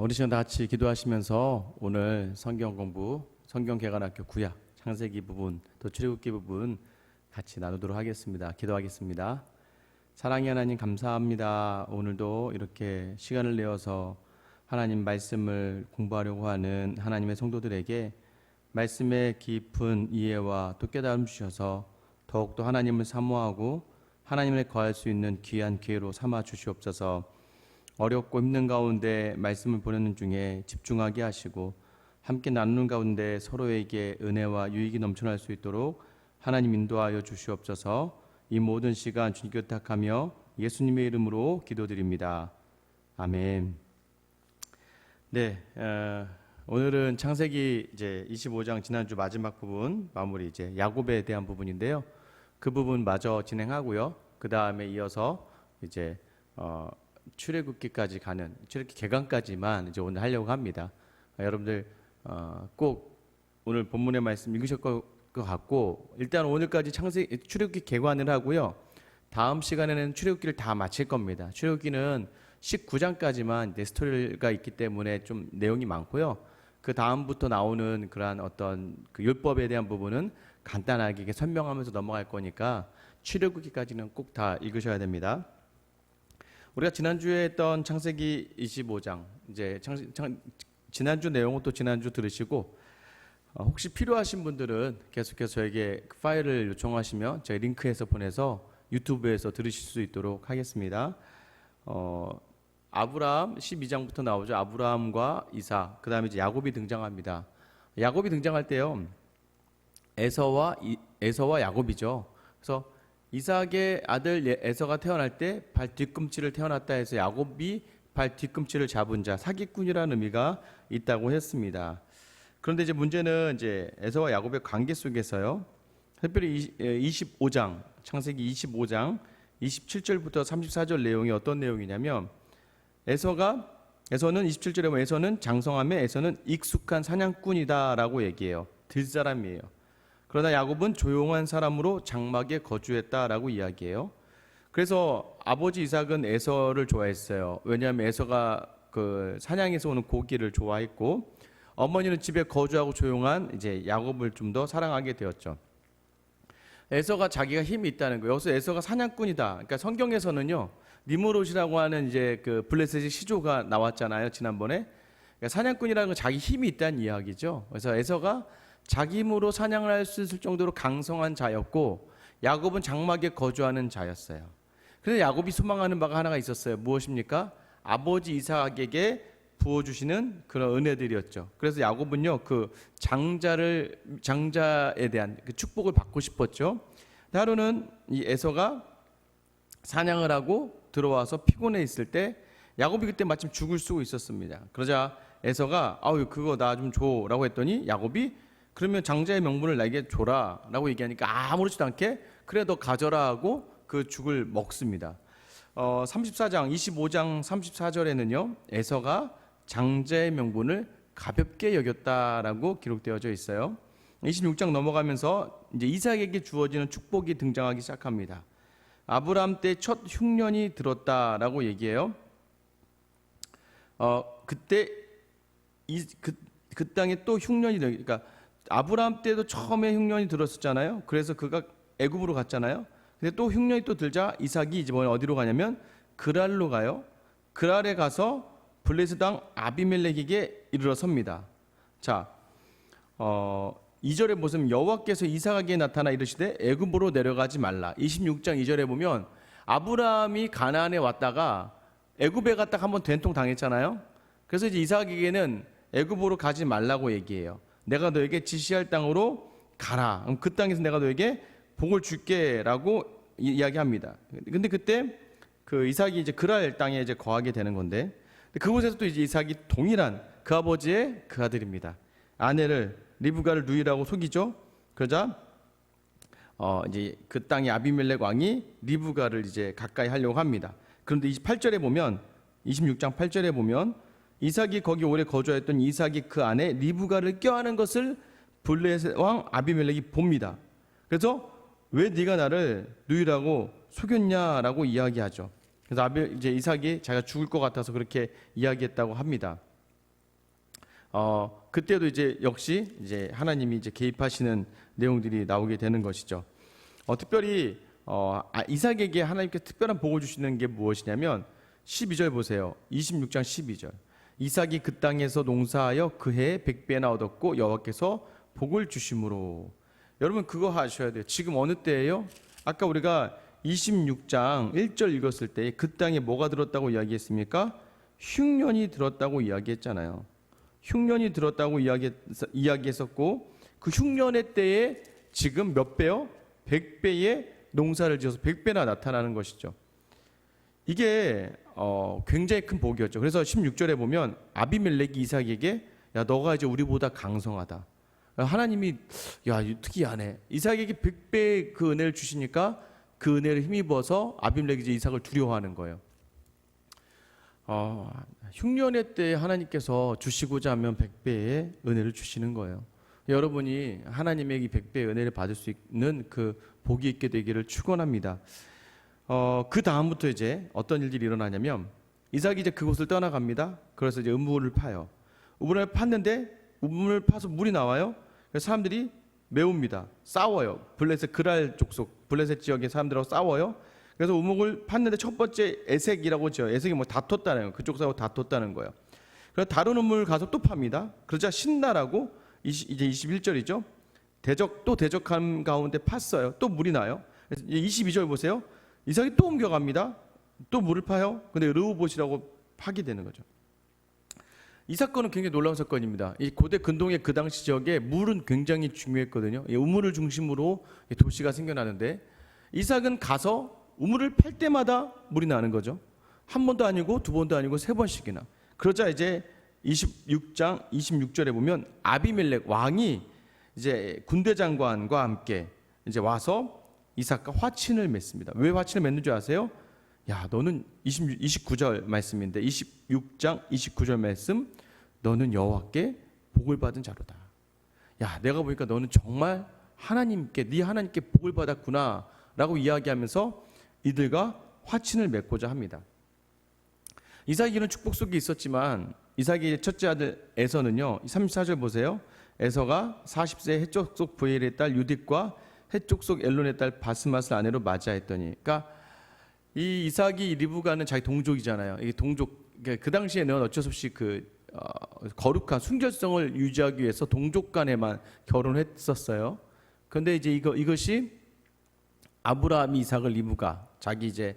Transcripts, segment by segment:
우리 시간 다 같이 기도하시면서 오늘 성경 공부, 성경 개관학교 구약, 창세기 부분, 또 출애굽기 부분 같이 나누도록 하겠습니다. 기도하겠습니다. 사랑의 하나님 감사합니다. 오늘도 이렇게 시간을 내어서 하나님 말씀을 공부하려고 하는 하나님의 성도들에게 말씀의 깊은 이해와 또 깨달음 주셔서 더욱더 하나님을 사모하고 하나님을 거할 수 있는 귀한 기회로 삼아 주시옵소서. 어렵고 힘든 가운데 말씀을 보내는 중에 집중하게 하시고 함께 나누는 가운데 서로에게 은혜와 유익이 넘쳐날 수 있도록 하나님 인도하여 주시옵소서. 이 모든 시간 주님께 부탁하며 예수님의 이름으로 기도드립니다. 아멘. 네, 오늘은 창세기 이제 25장 지난주 마지막 부분 마무리 이제 야곱에 대한 부분인데요. 그 부분 마저 진행하고요. 그 다음에 이어서 이제 출애굽기까지 가는 출애굽기 개강까지만 이제 오늘 하려고 합니다. 여러분들 꼭 오늘 본문의 말씀 읽으실 것 같고 일단 오늘까지 출애굽기 개관을 하고요. 다음 시간에는 출애굽기를 다 마칠 겁니다. 출애굽기는 19장까지만 이제 스토리가 있기 때문에 좀 내용이 많고요. 그 다음부터 나오는 그러한 어떤 그 율법에 대한 부분은 간단하게 이렇게 설명하면서 넘어갈 거니까 출애굽기까지는 꼭 다 읽으셔야 됩니다. 우리가 지난주에 했던 창세기 25장 이제 지난주 내용은 또 지난주 들으시고 혹시 필요하신 분들은 계속해서 저에게 그 파일을 요청하시면 저희 링크에서 보내서 유튜브에서 들으실 수 있도록 하겠습니다. 아브라함 12장부터 나오죠. 아브라함과 이삭, 그 다음에 이제 야곱이 등장합니다. 야곱이 등장할 때요, 에서와 야곱이죠. 그래서 이삭의 아들 에서가 태어날 때 발 뒤꿈치를 태어났다 해서 야곱이 발 뒤꿈치를 잡은 자, 사기꾼이라는 의미가 있다고 했습니다. 그런데 이제 문제는 이제 에서와 야곱의 관계 속에서요, 특별히 25장, 창세기 25장 27절부터 34절 내용이 어떤 내용이냐면 에서는 27절에 보면 에서는 장성함에 에서는 익숙한 사냥꾼이다라고 얘기해요. 들사람이에요. 그러나 야곱은 조용한 사람으로 장막에 거주했다라고 이야기해요. 그래서 아버지 이삭은 에서를 좋아했어요. 왜냐하면 에서가 그 사냥에서 오는 고기를 좋아했고 어머니는 집에 거주하고 조용한 이제 야곱을 좀 더 사랑하게 되었죠. 에서가 자기가 힘이 있다는 거예요. 여기서 에서가 사냥꾼이다. 그러니까 성경에서는요, 니므롯이라고 하는 이제 그 블레셋의 시조가 나왔잖아요, 지난번에. 그러니까 사냥꾼이라는 건 자기 힘이 있다는 이야기죠. 그래서 에서가 자기 힘으로 사냥을 할 수 있을 정도로 강성한 자였고 야곱은 장막에 거주하는 자였어요. 그래서 야곱이 소망하는 바가 하나가 있었어요. 무엇입니까? 아버지 이삭에게 부어주시는 그런 은혜들이었죠. 그래서 야곱은요, 그 장자에 대한 그 축복을 받고 싶었죠. 하루는 이 에서가 사냥을 하고 들어와서 피곤해 있을 때 야곱이 그때 마침 죽을 쓰고 있었습니다. 그러자 에서가 그거 나 좀 줘라고 했더니 야곱이 그러면 장자의 명분을 나에게 줘라 라고 얘기하니까 아무렇지도 않게 그래 너 가져라 하고 그 죽을 먹습니다. 34장 25장 34절에는요 에서가 장자의 명분을 가볍게 여겼다라고 기록되어져 있어요. 26장 넘어가면서 이제 이삭에게 주어지는 축복이 등장하기 시작합니다. 아브라함 때 첫 흉년이 들었다라고 얘기해요. 그때 그 땅에 또 흉년이 그러니까 아브라함 때도 처음에 흉년이 들었었잖아요. 그래서 그가 애굽으로 갔잖아요. 근데 또 흉년이 또 들자 이삭이 이번에 어디로 가냐면 그랄로 가요. 그랄에 가서 블레셋 왕 아비멜렉에게 이르러섭니다. 자, 2절에 보시면 여호와께서 이삭에게 나타나 이르시되 애굽으로 내려가지 말라. 26장 2절에 보면 아브라함이 가나안에 왔다가 애굽에 갔다가 한번 된통 당했잖아요. 그래서 이제 이삭에게는 애굽으로 가지 말라고 얘기해요. 내가 너에게 지시할 땅으로 가라. 그 땅에서 내가 너에게 복을 줄게라고 이야기합니다. 근데 그때 그 이삭이 이제 그랄 땅에 이제 거하게 되는 건데 그곳에서 또 이제 이삭이 동일한 그 아버지의 그 아들입니다. 아내를 리브가를 누이라고 속이죠. 그러자 이제 그 땅의 아비멜렉 왕이 리브가를 이제 가까이 하려고 합니다. 그런데 28절에 보면 26장 8절에 보면 이삭이 거기 오래 거주했던 이삭이 그 안에 리브가를 껴안은 것을 블레셋 왕 아비멜렉이 봅니다. 그래서 왜 네가 나를 누이라고 속였냐라고 이야기하죠. 그래서 이제 이삭이 자기가 죽을 것 같아서 그렇게 이야기했다고 합니다. 그때도 이제 역시 이제 하나님이 이제 개입하시는 내용들이 나오게 되는 것이죠. 특별히 이삭에게 하나님께서 특별한 복을 주시는 게 무엇이냐면 12절 보세요. 26장 12절. 이삭이 그 땅에서 농사하여 그 해에 100배나 얻었고 여호와께서 복을 주심으로. 여러분 그거 하셔야 돼요. 지금 어느 때예요? 아까 우리가 26장 1절 읽었을 때 그 땅에 뭐가 들었다고 이야기했습니까? 흉년이 들었다고 이야기했잖아요. 흉년이 들었다고 이야기했었고 그 흉년의 때에 지금 몇 배요? 100배의 농사를 지어서 100배나 나타나는 것이죠. 이게 굉장히 큰 복이었죠. 그래서 16절에 보면 아비멜렉이 이삭에게 야 너가 이제 우리보다 강성하다. 하나님이 야 특이하네. 이삭에게 100배의 그 은혜를 주시니까 그 은혜를 힘입어서 아비멜렉이 이제 이삭을 두려워하는 거예요. 흉년의 때에 하나님께서 주시고자 하면 100배의 은혜를 주시는 거예요. 여러분이 하나님에게 100배의 은혜를 받을 수 있는 그 복이 있게 되기를 축원합니다. 그 다음부터 이제 어떤 일들이 일어나냐면 이삭이 이제 그곳을 떠나갑니다. 그래서 이제 우물을 파요. 우물을 팠는데 우물을 파서 물이 나와요. 그래서 사람들이 메웁니다. 싸워요. 블레셋 그랄 족속 블레셋 지역의 사람들하고 싸워요. 그래서 우물을 팠는데 첫 번째 에색이라고 지어요. 에색이 뭐 다퉜다는 거예요. 그쪽 사람하고 다퉜다는 거예요. 그래서 다른 우물 가서 또 팝니다. 그러자 신나라고 이제 21절이죠. 대적한 가운데 팠어요. 또 물이 나요. 22절 보세요. 이삭이 또 옮겨갑니다. 또 물을 파요. 근데 르호봇이라고 파게 되는 거죠. 이 사건은 굉장히 놀라운 사건입니다. 이 고대 근동의 그 당시 지역에 물은 굉장히 중요했거든요. 우물을 중심으로 도시가 생겨나는데 이삭은 가서 우물을 팔 때마다 물이 나는 거죠. 한 번도 아니고 두 번도 아니고 세 번씩이나. 그러자 이제 26장 26절에 보면 아비멜렉 왕이 이제 군대 장관과 함께 이제 와서 이삭과 화친을 맺습니다. 왜 화친을 맺는 줄 아세요? 야, 너는 29절 말씀인데 26장 29절 말씀 너는 여호와께 복을 받은 자로다. 야, 내가 보니까 너는 정말 네 하나님께 복을 받았구나라고 이야기하면서 이들과 화친을 맺고자 합니다. 이삭에게는 축복 속에 있었지만 이삭의 첫째 아들 에서는요. 34절 보세요. 에서가 40세 해쪽 속 부엘의 딸 유딕과 해쪽 속 엘론의 딸 바스맛을 아내로 맞이하였더니, 그러니까 이 이삭이 리브가는 자기 동족이잖아요. 이 동족 그 당시에는 어쩔 수 없이 거룩한 순결성을 유지하기 위해서 동족 간에만 결혼했었어요. 그런데 이제 이것이 아브라함이 이삭을 리브가 자기 이제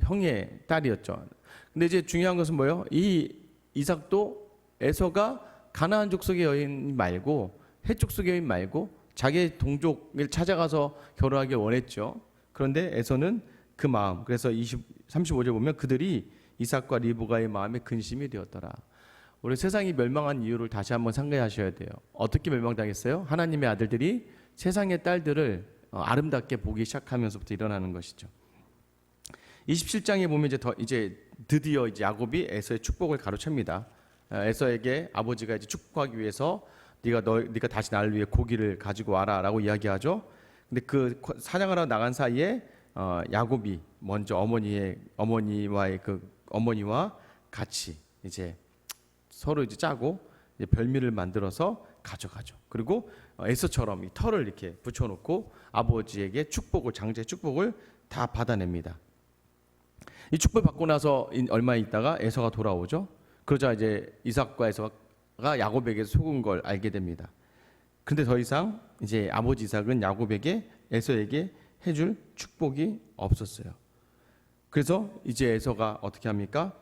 형의 딸이었죠. 근데 이제 중요한 것은 뭐예요? 이 이삭도 에서가 가나안 족속의 여인 말고 헷 족속의 여인 말고 자기의 동족을 찾아가서 결혼하길 원했죠. 그런데 에서는 그 마음, 그래서 35절 보면 그들이 이삭과 리브가의 마음에 근심이 되었더라. 우리 세상이 멸망한 이유를 다시 한번 상기하셔야 돼요. 어떻게 멸망당했어요? 하나님의 아들들이 세상의 딸들을 아름답게 보기 시작하면서부터 일어나는 것이죠. 27장에 보면 이제 드디어 이제 야곱이 에서의 축복을 가로챕니다. 에서에게 아버지가 이제 축복하기 위해서 네가 다시 나를 위해 고기를 가지고 와라라고 이야기하죠. 근데 그 사냥하러 나간 사이에 야곱이 먼저 어머니와 같이 이제 서로 이제 짜고 이제 별미를 만들어서 가져가죠. 그리고 에서처럼 이 털을 이렇게 붙여놓고 아버지에게 장제 축복을 다 받아냅니다. 이 축복을 받고 나서 얼마 있다가 에서가 돌아오죠. 그러자 이제 이삭과 에서가 야곱에게 속은 걸 알게 됩니다. 근데 더 이상 이제 아버지 이삭은 야곱에게 에서에게 해줄 축복이 없었어요. 그래서 이제 에서가 어떻게 합니까?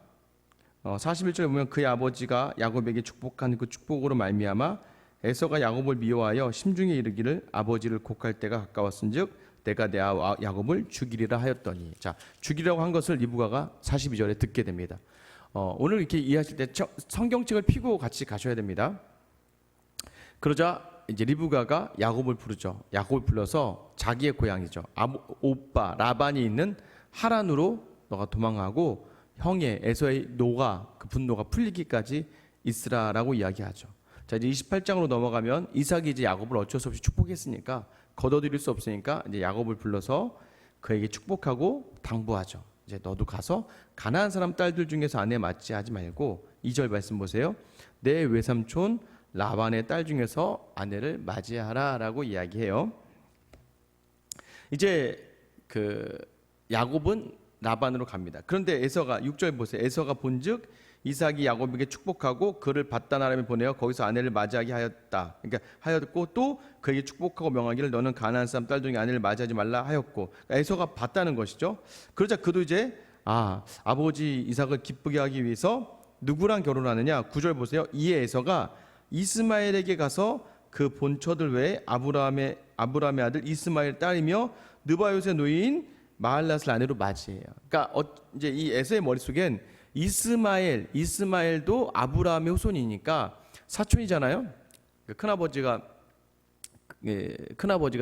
41절에 보면 그의 아버지가 야곱에게 축복한 그 축복으로 말미암아 에서가 야곱을 미워하여 심중에 이르기를 아버지를 곡할 때가 가까웠은즉 내가 내 야곱을 죽이리라 하였더니, 자, 죽이라고 한 것을 리브가가 42절에 듣게 됩니다. 오늘 이렇게 이해하실 때 성경책을 펴고 같이 가셔야 됩니다. 그러자 이제 리브가가 야곱을 부르죠. 야곱을 불러서 자기의 고향이죠. 오빠 라반이 있는 하란으로 너가 도망하고 형의 에서의 그 분노가 풀리기까지 있으라라고 이야기하죠. 자, 이제 28장으로 넘어가면 이삭이 이제 야곱을 어쩔 수 없이 축복했으니까 거둬들일 수 없으니까 이제 야곱을 불러서 그에게 축복하고 당부하죠. 이제 너도 가서 가나안 사람 딸들 중에서 아내 맞이하지 말고 2절 말씀 보세요. 내 외삼촌 라반의 딸 중에서 아내를 맞이하라라고 이야기해요. 이제 그 야곱은 라반으로 갑니다. 그런데 에서가 6절 보세요. 에서가 본즉 이삭이 야곱에게 축복하고 그를 바단 아람에 보내어 거기서 아내를 맞이하게 하였다. 그러니까 하였고 또 그에게 축복하고 명하기를 너는 가나안 사람 딸 중에 아내를 맞이하지 말라 하였고, 그러니까 에서가 봤다는 것이죠. 그러자 그도 이제 아버지 이삭을 기쁘게 하기 위해서 누구랑 결혼하느냐? 9절 보세요. 이에 에서가 이스마엘에게 가서 그 본처들 외에 아브라함의 아들 이스마엘 딸이며 느바요의 노인 마할랏을 아내로 맞이해요. 그러니까 이제 이 에서의 머릿속엔 이스마엘도 아브라함의 후손이니까 사촌이잖아요. 큰아버지가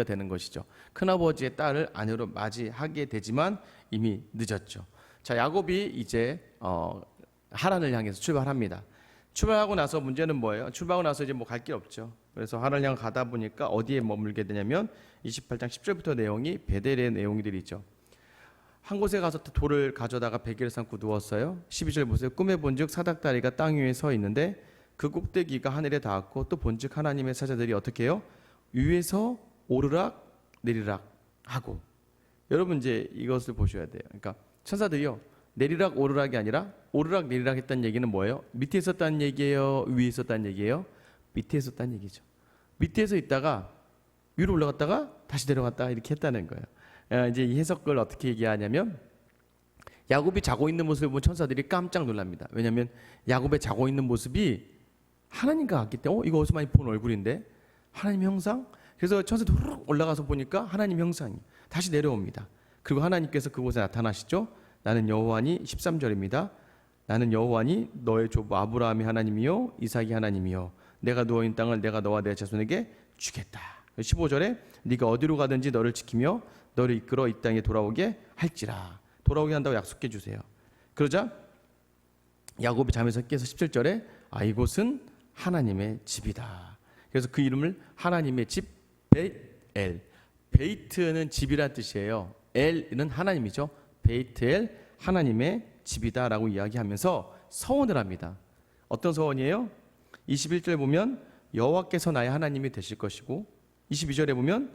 되는 것이죠. 큰아버지의 딸을 아내로 맞이하게 되지만 이미 늦었죠. 자, 야곱이 이제 하란을 향해서 출발합니다. 출발하고 나서 문제는 뭐예요? 출발하고 나서 이제 뭐 갈 길 없죠. 그래서 하란을 향해 가다 보니까 어디에 머물게 되냐면 28장 10절부터 내용이 베델의 내용들이 있죠. 한 곳에 가서 돌을 가져다가 베개를 삼고 누웠어요. 12절 보세요. 꿈에 본즉 사닥다리가 땅 위에 서 있는데 그 꼭대기가 하늘에 닿았고 또 본즉 하나님의 사자들이 어떻게 해요? 위에서 오르락 내리락 하고. 여러분 이제 이것을 보셔야 돼요. 그러니까 천사들이요, 내리락 오르락이 아니라 오르락 내리락 했다는 얘기는 뭐예요? 밑에 있었다는 얘기예요? 위에 있었다는 얘기예요? 밑에 있었다는 얘기죠. 밑에서 있다가 위로 올라갔다가 다시 내려갔다 이렇게 했다는 거예요. 이제 이 해석을 어떻게 얘기하냐면, 야곱이 자고 있는 모습을 본 천사들이 깜짝 놀랍니다. 왜냐하면 야곱의 자고 있는 모습이 하나님과 같기 때문에 이거 어디서 많이 본 얼굴인데 하나님 형상? 그래서 천사들이 후루룩 올라가서 보니까 하나님 형상이 다시 내려옵니다. 그리고 하나님께서 그곳에 나타나시죠. 나는 여호와니, 13절입니다. 나는 여호와니 너의 조부 아브라함이 하나님이요 이삭이 하나님이요 내가 누워있는 땅을 내가 너와 내 자손에게 주겠다. 15절에 네가 어디로 가든지 너를 지키며 너를 이끌어 이 땅에 돌아오게 할지라. 돌아오게 한다고 약속해 주세요. 그러자 야곱이 잠에서 깨서 17절에 이곳은 하나님의 집이다. 그래서 그 이름을 하나님의 집 베이엘, 베이트는 집이란 뜻이에요. 엘은 하나님이죠. 베이트엘, 하나님의 집이다라고 이야기하면서 서원을 합니다. 어떤 서원이에요? 21절에 보면 여호와께서 나의 하나님이 되실 것이고, 22절에 보면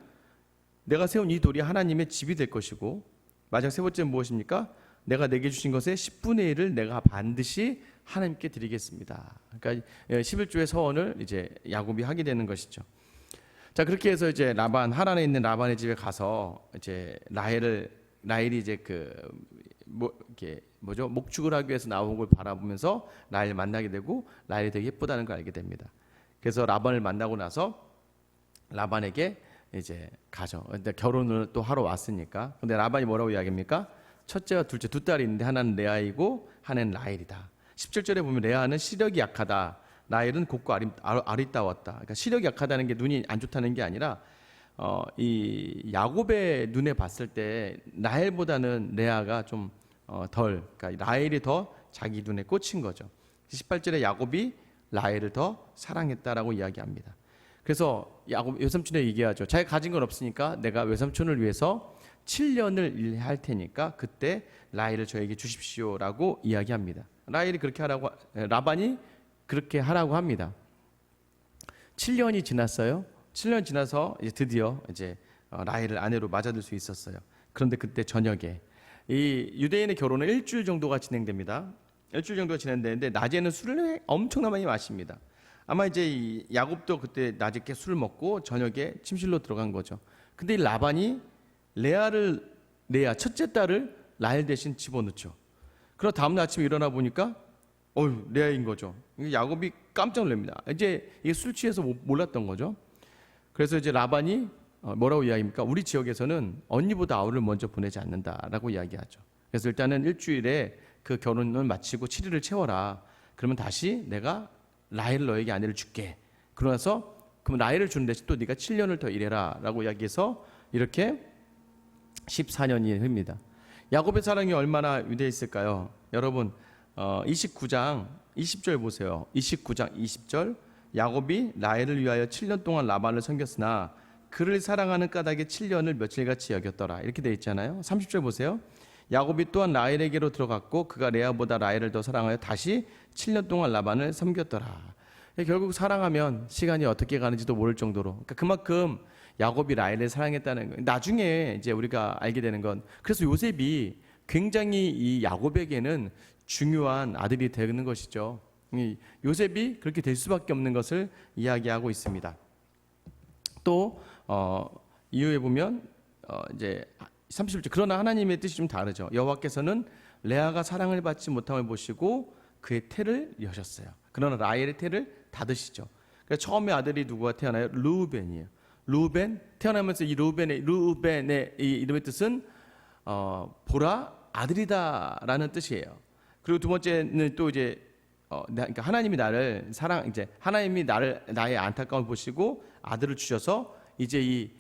내가 세운 이 돌이 하나님의 집이 될 것이고, 마지막 세 번째는 무엇입니까? 내가 내게 주신 것의 10분의 1을 내가 반드시 하나님께 드리겠습니다. 그러니까 11조의 서원을 이제 야곱이 하게 되는 것이죠. 자, 그렇게 해서 이제 하란에 있는 라반의 집에 가서 이제 라헬이 이제 목축을 하기 위해서 나온 걸 바라보면서 라헬을 만나게 되고, 라헬이 되게 예쁘다는 걸 알게 됩니다. 그래서 라반을 만나고 나서 라반에게 이제 가죠. 근데 결혼을 또 하러 왔으니까. 근데 라반이 뭐라고 이야기합니까? 첫째와 둘째 두 딸이 있는데 하나는 레아이고 하나는 라헬이다. 17절에 보면 레아는 시력이 약하다, 라헬은 곱고 아리따웠다. 그러니까 시력이 약하다는 게 눈이 안 좋다는 게 아니라 이 야곱의 눈에 봤을 때 라헬보다는 레아가 좀 그러니까 라헬이 더 자기 눈에 꽂힌 거죠. 18절에 야곱이 라헬을 더 사랑했다라고 이야기합니다. 그래서 야곱 외삼촌에 얘기하죠. 자기가 가진 건 없으니까 내가 외삼촌을 위해서 7년을 일할 테니까 그때 라헬을 저에게 주십시오라고 이야기합니다. 라반이 그렇게 하라고 합니다. 7년이 지났어요. 7년 지나서 이제 드디어 이제 라헬을 아내로 맞아들 수 있었어요. 그런데 그때 저녁에 이 유대인의 결혼은 일주일 정도가 진행됩니다. 일주일 정도가 진행되는데 낮에는 술을 엄청나게 많이 마십니다. 아마 이제 이 야곱도 그때 낮에 꽤 술을 먹고 저녁에 침실로 들어간 거죠. 근데 이 라반이 레아 첫째 딸을 라헬 대신 집어넣죠. 그러나 다음날 아침에 일어나 보니까 레아인 거죠. 야곱이 깜짝 놀랍니다. 이제 이게 술 취해서 몰랐던 거죠. 그래서 이제 라반이 뭐라고 이야기합니까? 우리 지역에서는 언니보다 아우를 먼저 보내지 않는다라고 이야기하죠. 그래서 일단은 일주일에 그 결혼을 마치고 7일을 채워라. 그러면 다시 내가 라헬을 너에게 아내를 줄게. 그러나서 그럼 라헬을 주는 대신 또 네가 7년을 더 일해라라고 이야기해서 이렇게 14년이 흐릅니다. 야곱의 사랑이 얼마나 위대했을까요? 여러분 29장 20절 보세요. 29장 20절 야곱이 라헬을 위하여 7년 동안 라반을 섬겼으나 그를 사랑하는 까닭에 7년을 며칠같이 여겼더라. 이렇게 돼 있잖아요. 30절 보세요. 야곱이 또한 라헬에게로 들어갔고 그가 레아보다 라헬을 더 사랑하여 다시 7년 동안 라반을 섬겼더라. 결국 사랑하면 시간이 어떻게 가는지도 모를 정도로, 그러니까 그만큼 야곱이 라헬을 사랑했다는 거. 나중에 이제 우리가 알게 되는 건, 그래서 요셉이 굉장히 이 야곱에게는 중요한 아들이 되는 것이죠. 요셉이 그렇게 될 수밖에 없는 것을 이야기하고 있습니다. 또 이후에 보면 이제 30절, 그러나 하나님의 뜻이 좀 다르죠. 여호와께서는 레아가 사랑을 받지 못함을 보시고 그의 태를 여셨어요. 그러나 라헬의 태를 닫으시죠. 그러니까 처음에 아들이 누구가 태어나요? 르우벤이에요. 르우벤, 태어나면서 이 르우벤의 이 이름의 뜻은 보라, 아들이다라는 뜻이에요. 그리고 두 번째는 또 이제 그러니까 하나님이 나를 사랑, 이제 하나님이 나의 안타까움을 보시고 아들을 주셔서 이제 이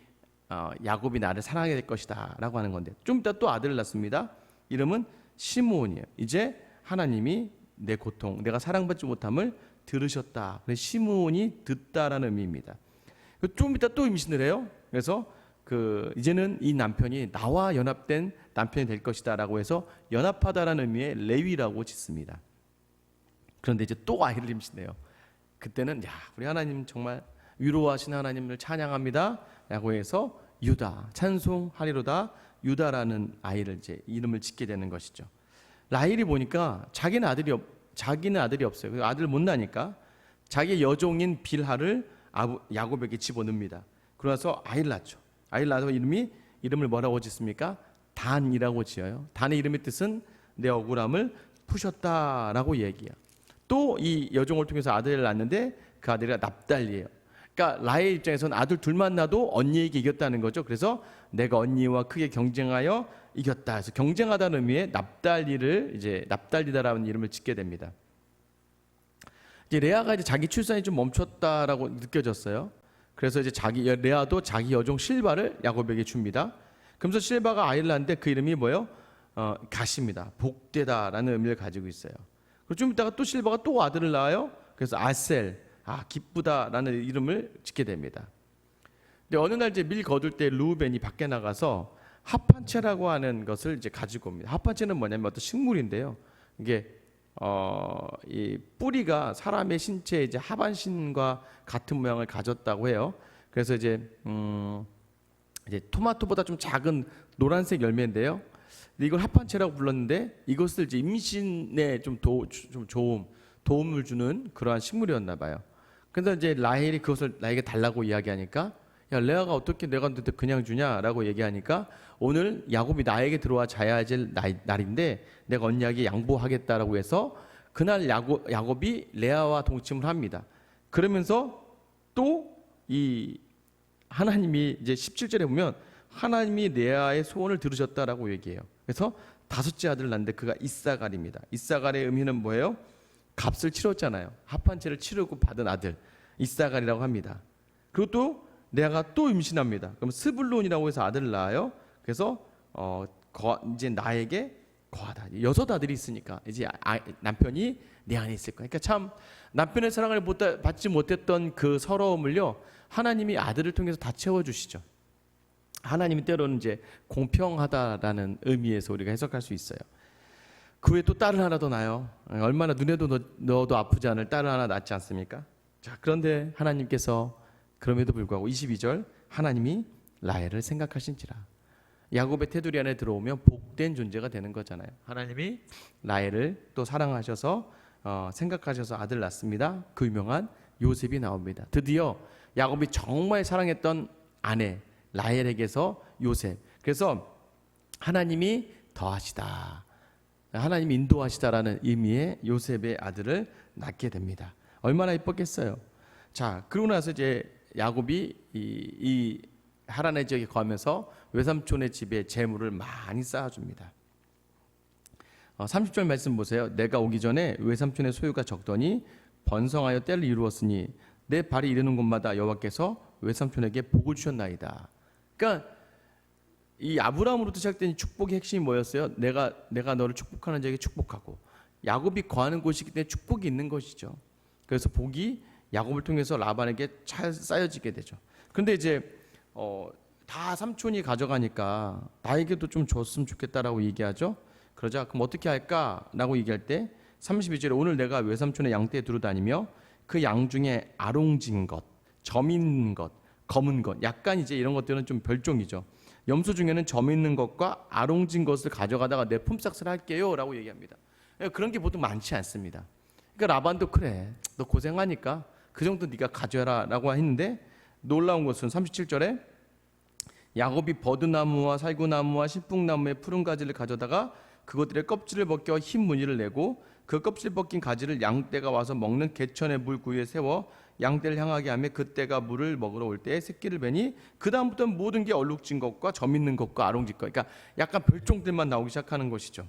야곱이 나를 사랑하게 될 것이다라고 하는 건데, 좀 이따 또 아들을 낳습니다. 이름은 시므온이에요. 이제 하나님이 내 고통, 내가 사랑받지 못함을 들으셨다. 그래서 시므온이 듣다라는 의미입니다. 좀 이따 또 임신을 해요. 그래서 이제는 이 남편이 나와 연합된 남편이 될 것이다라고 해서 연합하다라는 의미의 레위라고 짓습니다. 그런데 이제 또 아이를 임신해요. 그때는 우리 하나님 정말 위로하신 하나님을 찬양합니다 라고 해서 유다, 찬송하리로다 유다라는 아이를 이제 이름을 짓게 되는 것이죠. 라헬이 보니까 자기는 아들이 없어요. 아들 못 낳으니까 자기 여종인 빌하를 야곱에게 집어넣습니다. 그러면서 아이를 낳죠. 아이를 낳아서 이름을 뭐라고 짓습니까? 단이라고 지어요. 단의 이름의 뜻은 내 억울함을 푸셨다라고 얘기해요. 또 이 여종을 통해서 아들을 낳는데 그 아들이 납달리예요. 그러니까 라헬 입장에서는 아들 둘만 낳아도 언니에게 이겼다는 거죠. 그래서 내가 언니와 크게 경쟁하여 이겼다. 그래서 경쟁하다는 의미의 납달리를 이제 납달리다라는 이름을 짓게 됩니다. 이제 레아가 이제 자기 출산이 좀 멈췄다라고 느껴졌어요. 그래서 이제 레아도 자기 여종 실바를 야곱에게 줍니다. 그러면서 실바가 아이를 낳는데 그 이름이 뭐예요? 가시입니다. 복되다라는 의미를 가지고 있어요. 그리고 좀 이따가 또 실바가 또 아들을 낳아요. 그래서 아셀, 기쁘다라는 이름을 짓게 됩니다. 근데 어느 날 이제 밀 거둘 때 르우벤이 밖에 나가서 합판채라고 하는 것을 이제 가지고 옵니다. 합판채는 뭐냐면 어떤 식물인데요. 이게 이 뿌리가 사람의 신체의 이제 하반신과 같은 모양을 가졌다고 해요. 그래서 이제 토마토보다 좀 작은 노란색 열매인데요. 이걸 합판채라고 불렀는데 이것을 이제 임신에 좀 도움을 주는 그러한 식물이었나 봐요. 그래서 이제 라헬이 그것을 나에게 달라고 이야기하니까, 야, 레아가 어떻게 내가 너한테 그냥 주냐라고 얘기하니까, 오늘 야곱이 나에게 들어와 자야 할 날인데 내가 언니에게 양보하겠다라고 해서 그날 야곱이 레아와 동침을 합니다. 그러면서 또 이 하나님이 이제 17절에 보면 하나님이 레아의 소원을 들으셨다라고 얘기해요. 그래서 다섯째 아들을 낳는데 그가 이사갈입니다. 이사갈의 의미는 뭐예요? 값을 치렀잖아요. 합판체를 치르고 받은 아들, 이사갈이라고 합니다. 그리고 또 레아가 또 임신합니다. 그럼 스불론이라고 해서 아들을 낳아요. 그래서 이제 나에게 거하다. 6아들이 있으니까 이제 남편이 내 안에 있을 거야. 그러니까 참 남편의 사랑을 받지 못했던 그 서러움을요, 하나님이 아들을 통해서 다 채워주시죠. 하나님이 때로는 이제 공평하다라는 의미에서 우리가 해석할 수 있어요. 그 외에 또 딸을 하나 더 낳아요. 얼마나 눈에도 넣어도 아프지 않을 딸을 하나 낳지 않습니까? 자, 그런데 하나님께서 그럼에도 불구하고 22절, 하나님이 라헬을 생각하신지라. 야곱의 테두리 안에 들어오면 복된 존재가 되는 거잖아요. 하나님이 라헬을 또 사랑하셔서 생각하셔서 아들 낳습니다. 그 유명한 요셉이 나옵니다. 드디어 야곱이 정말 사랑했던 아내 라헬에게서 요셉. 그래서 하나님이 더하시다, 하나님이 인도하시다라는 의미의 요셉의 아들을 낳게 됩니다. 얼마나 이뻤겠어요. 자, 그러고 나서 이제 야곱이 이 하란의 지역에 거하면서 외삼촌의 집에 재물을 많이 쌓아줍니다. 30절 말씀 보세요. 내가 오기 전에 외삼촌의 소유가 적더니 번성하여 때를 이루었으니 내 발이 이르는 곳마다 여호와께서 외삼촌에게 복을 주셨나이다. 그러니까 이 아브라함으로부터 시작된 이 축복의 핵심이 뭐였어요? 내가 너를 축복하는 자에게 축복하고, 야곱이 거하는 곳이기 때문에 축복이 있는 것이죠. 그래서 복이 야곱을 통해서 라반에게 잘 쌓여지게 되죠. 그런데 이제 다 삼촌이 가져가니까 나에게도 좀 줬으면 좋겠다라고 얘기하죠. 그러자 그럼 어떻게 할까라고 얘기할 때 32절에 오늘 내가 외삼촌의 양떼에 두루 다니며 그 양 중에 아롱진 것, 점 있는 것, 검은 것, 약간 이제 이런 것들은 좀 별종이죠. 염소 중에는 점 있는 것과 아롱진 것을 가져가다가 내 품삯을 할게요라고 얘기합니다. 그런 게 보통 많지 않습니다. 그러니까 라반도 그래, 너 고생하니까 그 정도 네가 가져라라고 했는데 놀라운 것은 37절에 야곱이 버드나무와 살구나무와 신풍나무의 푸른 가지를 가져다가 그것들의 껍질을 벗겨 흰 무늬를 내고 그 껍질 벗긴 가지를 양떼가 와서 먹는 개천의 물 구유에 세워 양떼를 향하게 하며 그떼가 물을 먹으러 올 때에 새끼를 베니 그 다음부터는 모든 게 얼룩진 것과 점 있는 것과 아롱진 것, 그러니까 약간 별종들만 나오기 시작하는 것이죠.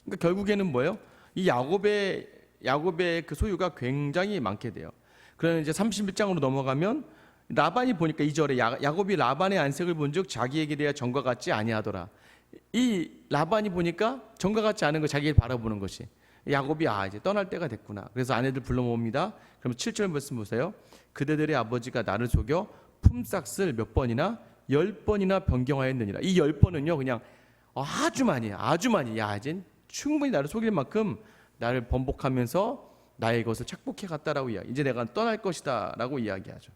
그러니까 결국에는 뭐예요? 이 야곱의 그 소유가 굉장히 많게 돼요. 그러면 이제 31장으로 넘어가면 라반이 보니까 2절에 야곱이 라반의 안색을 본즉 자기에게 대하여 전과 같지 아니하더라. 이 라반이 보니까 전과 같지 않은 거 자기를 바라보는 것이 야곱이 이제 떠날 때가 됐구나. 그래서 아내들 불러 모읍니다. 그럼 7절 말씀 보세요. 그대들의 아버지가 나를 속여 품삯을 몇 번이나 10번이나 변경하였느니라. 이 10번은요 그냥 아주 많이 야 이젠 충분히 나를 속일 만큼 나를 번복하면서 나의 것을 착복해 갔다라고 이야기. 이제 내가 떠날 것이다라고 이야기하죠.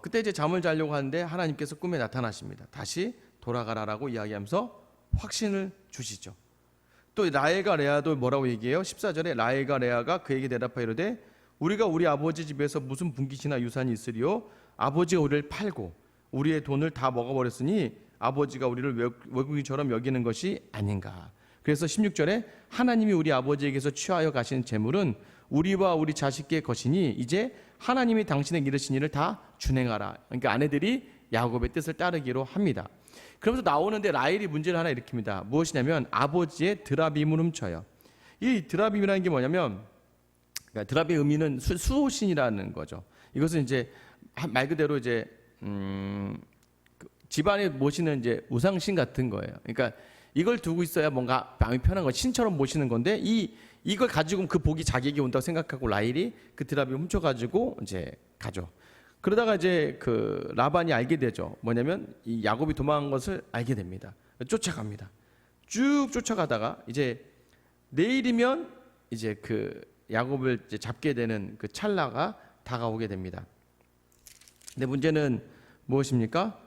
그때 이제 잠을 자려고 하는데 하나님께서 꿈에 나타나십니다. 다시 돌아가라라고 이야기하면서 확신을 주시죠. 또 라헬과 레아도 뭐라고 얘기해요? 14절에 라헬과 레아가 그에게 대답하여 이르되 우리가 우리 아버지 집에서 무슨 분깃이나 유산이 있으리요? 아버지가 우리를 팔고 우리의 돈을 다 먹어버렸으니 아버지가 우리를 외국인처럼 여기는 것이 아닌가. 그래서 16절에 하나님이 우리 아버지에게서 취하여 가신 재물은 우리와 우리 자식의 것이니 이제 하나님이 당신에게 이르신 일을 다 준행하라. 그러니까 아내들이 야곱의 뜻을 따르기로 합니다. 그러면서 나오는데 라헬이 문제를 하나 일으킵니다. 무엇이냐면 아버지의 드라빔을 훔쳐요. 이 드라빔이라는 게 뭐냐면 그러니까 드라빔의 의미는 수호신이라는 거죠. 이것은 이제 말 그대로 이제 집안에 모시는 이제 우상신 같은 거예요. 그러니까 이걸 두고 있어야 뭔가 마음이 편한 거, 신처럼 모시는 건데 이걸 가지고 그 복이 자기에게 온다고 생각하고 라헬이 그 드라빔을 훔쳐가지고 이제 가죠. 그러다가 이제 그 라반이 알게 되죠. 뭐냐면 이 야곱이 도망간 것을 알게 됩니다. 쫓아갑니다. 쭉 쫓아가다가 이제 내일이면 이제 그 야곱을 이제 잡게 되는 그 찰나가 다가오게 됩니다. 근데 문제는 무엇입니까?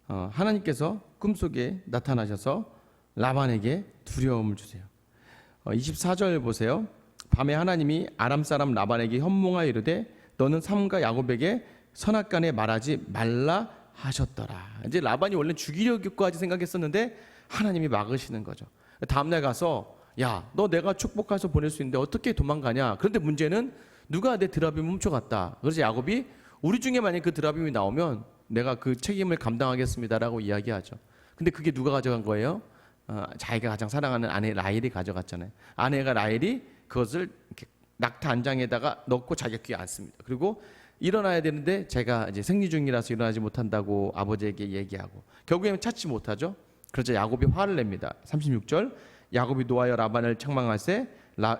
하나님께서 꿈속에 나타나셔서 라반에게 두려움을 주세요. 24절 보세요. 밤에 하나님이 아람 사람 라반에게 현몽하여 이르되 너는 삼가 야곱에게 선악간에 말하지 말라 하셨더라. 이제 라반이 원래 죽이려고까지 생각했었는데 하나님이 막으시는 거죠. 다음날 가서 야, 너 내가 축복해서 보낼 수 있는데 어떻게 도망가냐. 그런데 문제는 누가 내 드라빔을 훔쳐갔다. 그래서 야곱이 우리 중에 만약 그 드라빔이 나오면 내가 그 책임을 감당하겠습니다라고 이야기하죠. 근데 그게 누가 가져간 거예요? 자기가 가장 사랑하는 아내 라헬이 가져갔잖아요. 아내가 라헬이 그것을 이렇게 낙타 안장에다가 넣고 자기 귀에 앉습니다. 그리고 일어나야 되는데 제가 이제 생리 중이라서 일어나지 못한다고 아버지에게 얘기하고 결국에는 찾지 못하죠. 그러자 야곱이 화를 냅니다. 36절 야곱이 노하여 라반을 책망하세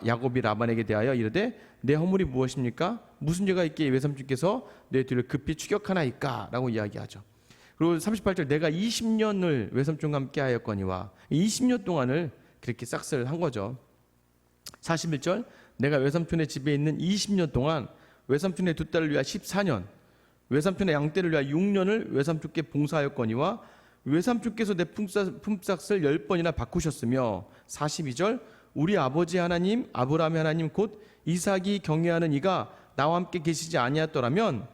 야곱이 라반에게 대하여 이르되 내 허물이 무엇입니까? 무슨 죄가 있기에 외삼촌께서 내 뒤를 급히 추격하나이까? 라고 이야기하죠. 그리고 38절 내가 20년을 외삼촌과 함께 하였거니와 20년 동안을 그렇게 싹쓸 한 거죠. 41절 내가 외삼촌의 집에 있는 20년 동안 외삼촌의 두 딸을 위하여 14년 외삼촌의 양떼를 위하여 6년을 외삼촌께 봉사하였거니와 외삼촌께서 내 품삯을 10번이나 바꾸셨으며 42절 우리 아버지 하나님 아브라함의 하나님 곧 이삭이 경외하는 이가 나와 함께 계시지 아니하였더라면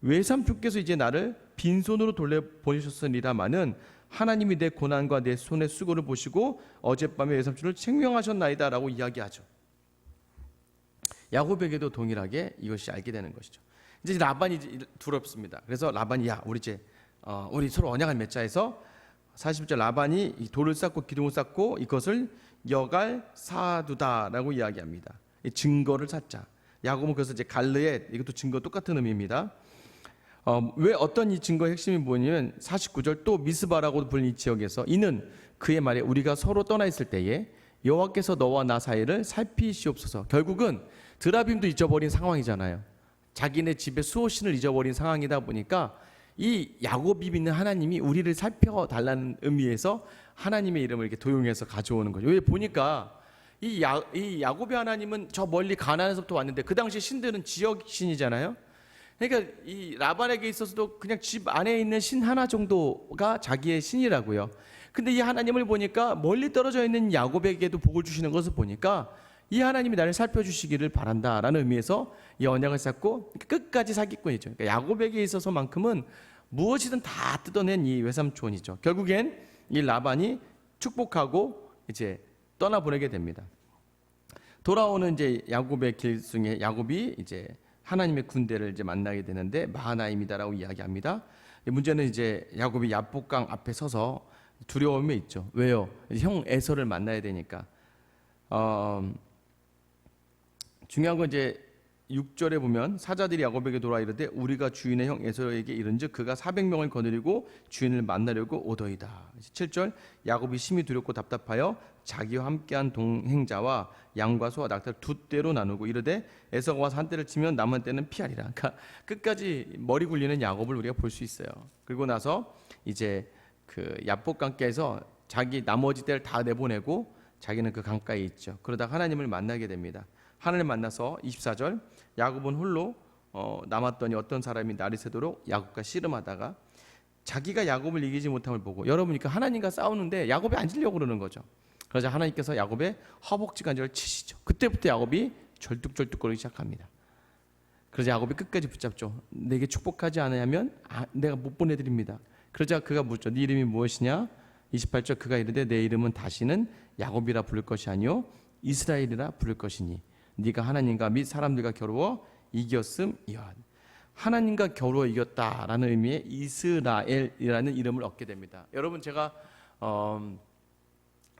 외삼촌께서 이제 나를 빈손으로 돌려보내셨으리라마는 하나님이 내 고난과 내 손의 수고를 보시고 어젯밤에 외삼촌을 책명하셨나이다 라고 이야기하죠. 야곱에게도 동일하게 이것이 알게 되는 것이죠. 이제 라반이 두렵습니다. 그래서 라반이 야 우리 이제 우리 서로 언약을 맺자 해서 40절 라반이 이 돌을 쌓고 기둥을 쌓고 이것을 여갈 사두다라고 이야기합니다. 이 증거를 찾자. 야곱은 그래서 이제 갈르에 이것도 증거 똑같은 의미입니다. 왜 어떤 이 증거의 핵심이 뭐냐면 49절 또 미스바라고 불리는 이 지역에서 이는 그의 말에 우리가 서로 떠나 있을 때에 여호와께서 너와 나 사이를 살피시옵소서. 결국은 드라빔도 잊어버린 상황이잖아요. 자기네 집의 수호신을 잊어버린 상황이다 보니까 이 야곱이 믿는 하나님이 우리를 살펴달라는 의미에서 하나님의 이름을 이렇게 도용해서 가져오는 거죠. 왜 보니까 이 야곱의 하나님은 저 멀리 가나안에서부터 왔는데 그 당시 신들은 지역 신이잖아요. 그러니까 이 라반에게 있어서도 그냥 집 안에 있는 신 하나 정도가 자기의 신이라고요. 근데 이 하나님을 보니까 멀리 떨어져 있는 야곱에게도 복을 주시는 것을 보니까 이 하나님이 나를 살펴주시기를 바란다라는 의미에서 이 언약을 쌓고 끝까지 사기꾼이죠. 그러니까 야곱에게 있어서만큼은 무엇이든 다 뜯어낸 이 외삼촌이죠. 결국엔 이 라반이 축복하고 이제 떠나보내게 됩니다. 돌아오는 이제 야곱의 길 중에 야곱이 이제 하나님의 군대를 이제 만나게 되는데 마하나임이다라고 이야기합니다. 문제는 이제 야곱이 야복강 앞에 서서 두려움이 있죠. 왜요? 형 에서를 만나야 되니까. 중요한 건 이제 6절에 보면 사자들이 야곱에게 돌아 이르되 우리가 주인의 형 에서에게 이른즉 그가 400명을 거느리고 주인을 만나려고 오더이다. 7절 야곱이 심히 두렵고 답답하여 자기와 함께한 동행자와 양과 소와 낙타를 두 떼로 나누고 이르되 에서가 와서 한 떼를 치면 남은 떼는 피하리라. 그러니까 끝까지 머리 굴리는 야곱을 우리가 볼 수 있어요. 그리고 나서 이제 그 야복강가에서 자기 나머지 떼를 다 내보내고 자기는 그 강가에 있죠. 그러다 하나님을 만나게 됩니다. 하나님을 만나서 24절 야곱은 홀로 남았더니 어떤 사람이 날이 새도록 야곱과 씨름하다가 자기가 야곱을 이기지 못함을 보고 여러분이 하나님과 싸우는데 야곱이 앉으려고 그러는 거죠. 그러자 하나님께서 야곱의 허벅지 관절을 치시죠. 그때부터 야곱이 절뚝절뚝거리기 시작합니다. 그러자 야곱이 끝까지 붙잡죠. 내게 축복하지 않으면 내가 못 보내드립니다. 그러자 그가 묻죠. 네 이름이 무엇이냐? 28절 그가 이르되 내 이름은 다시는 야곱이라 부를 것이 아니요 이스라엘이라 부를 것이니 네가 하나님과 및 사람들과 겨루어 이겼음이야. 하나님과 겨루어 이겼다라는 의미의 이스라엘이라는 이름을 얻게 됩니다. 여러분 제가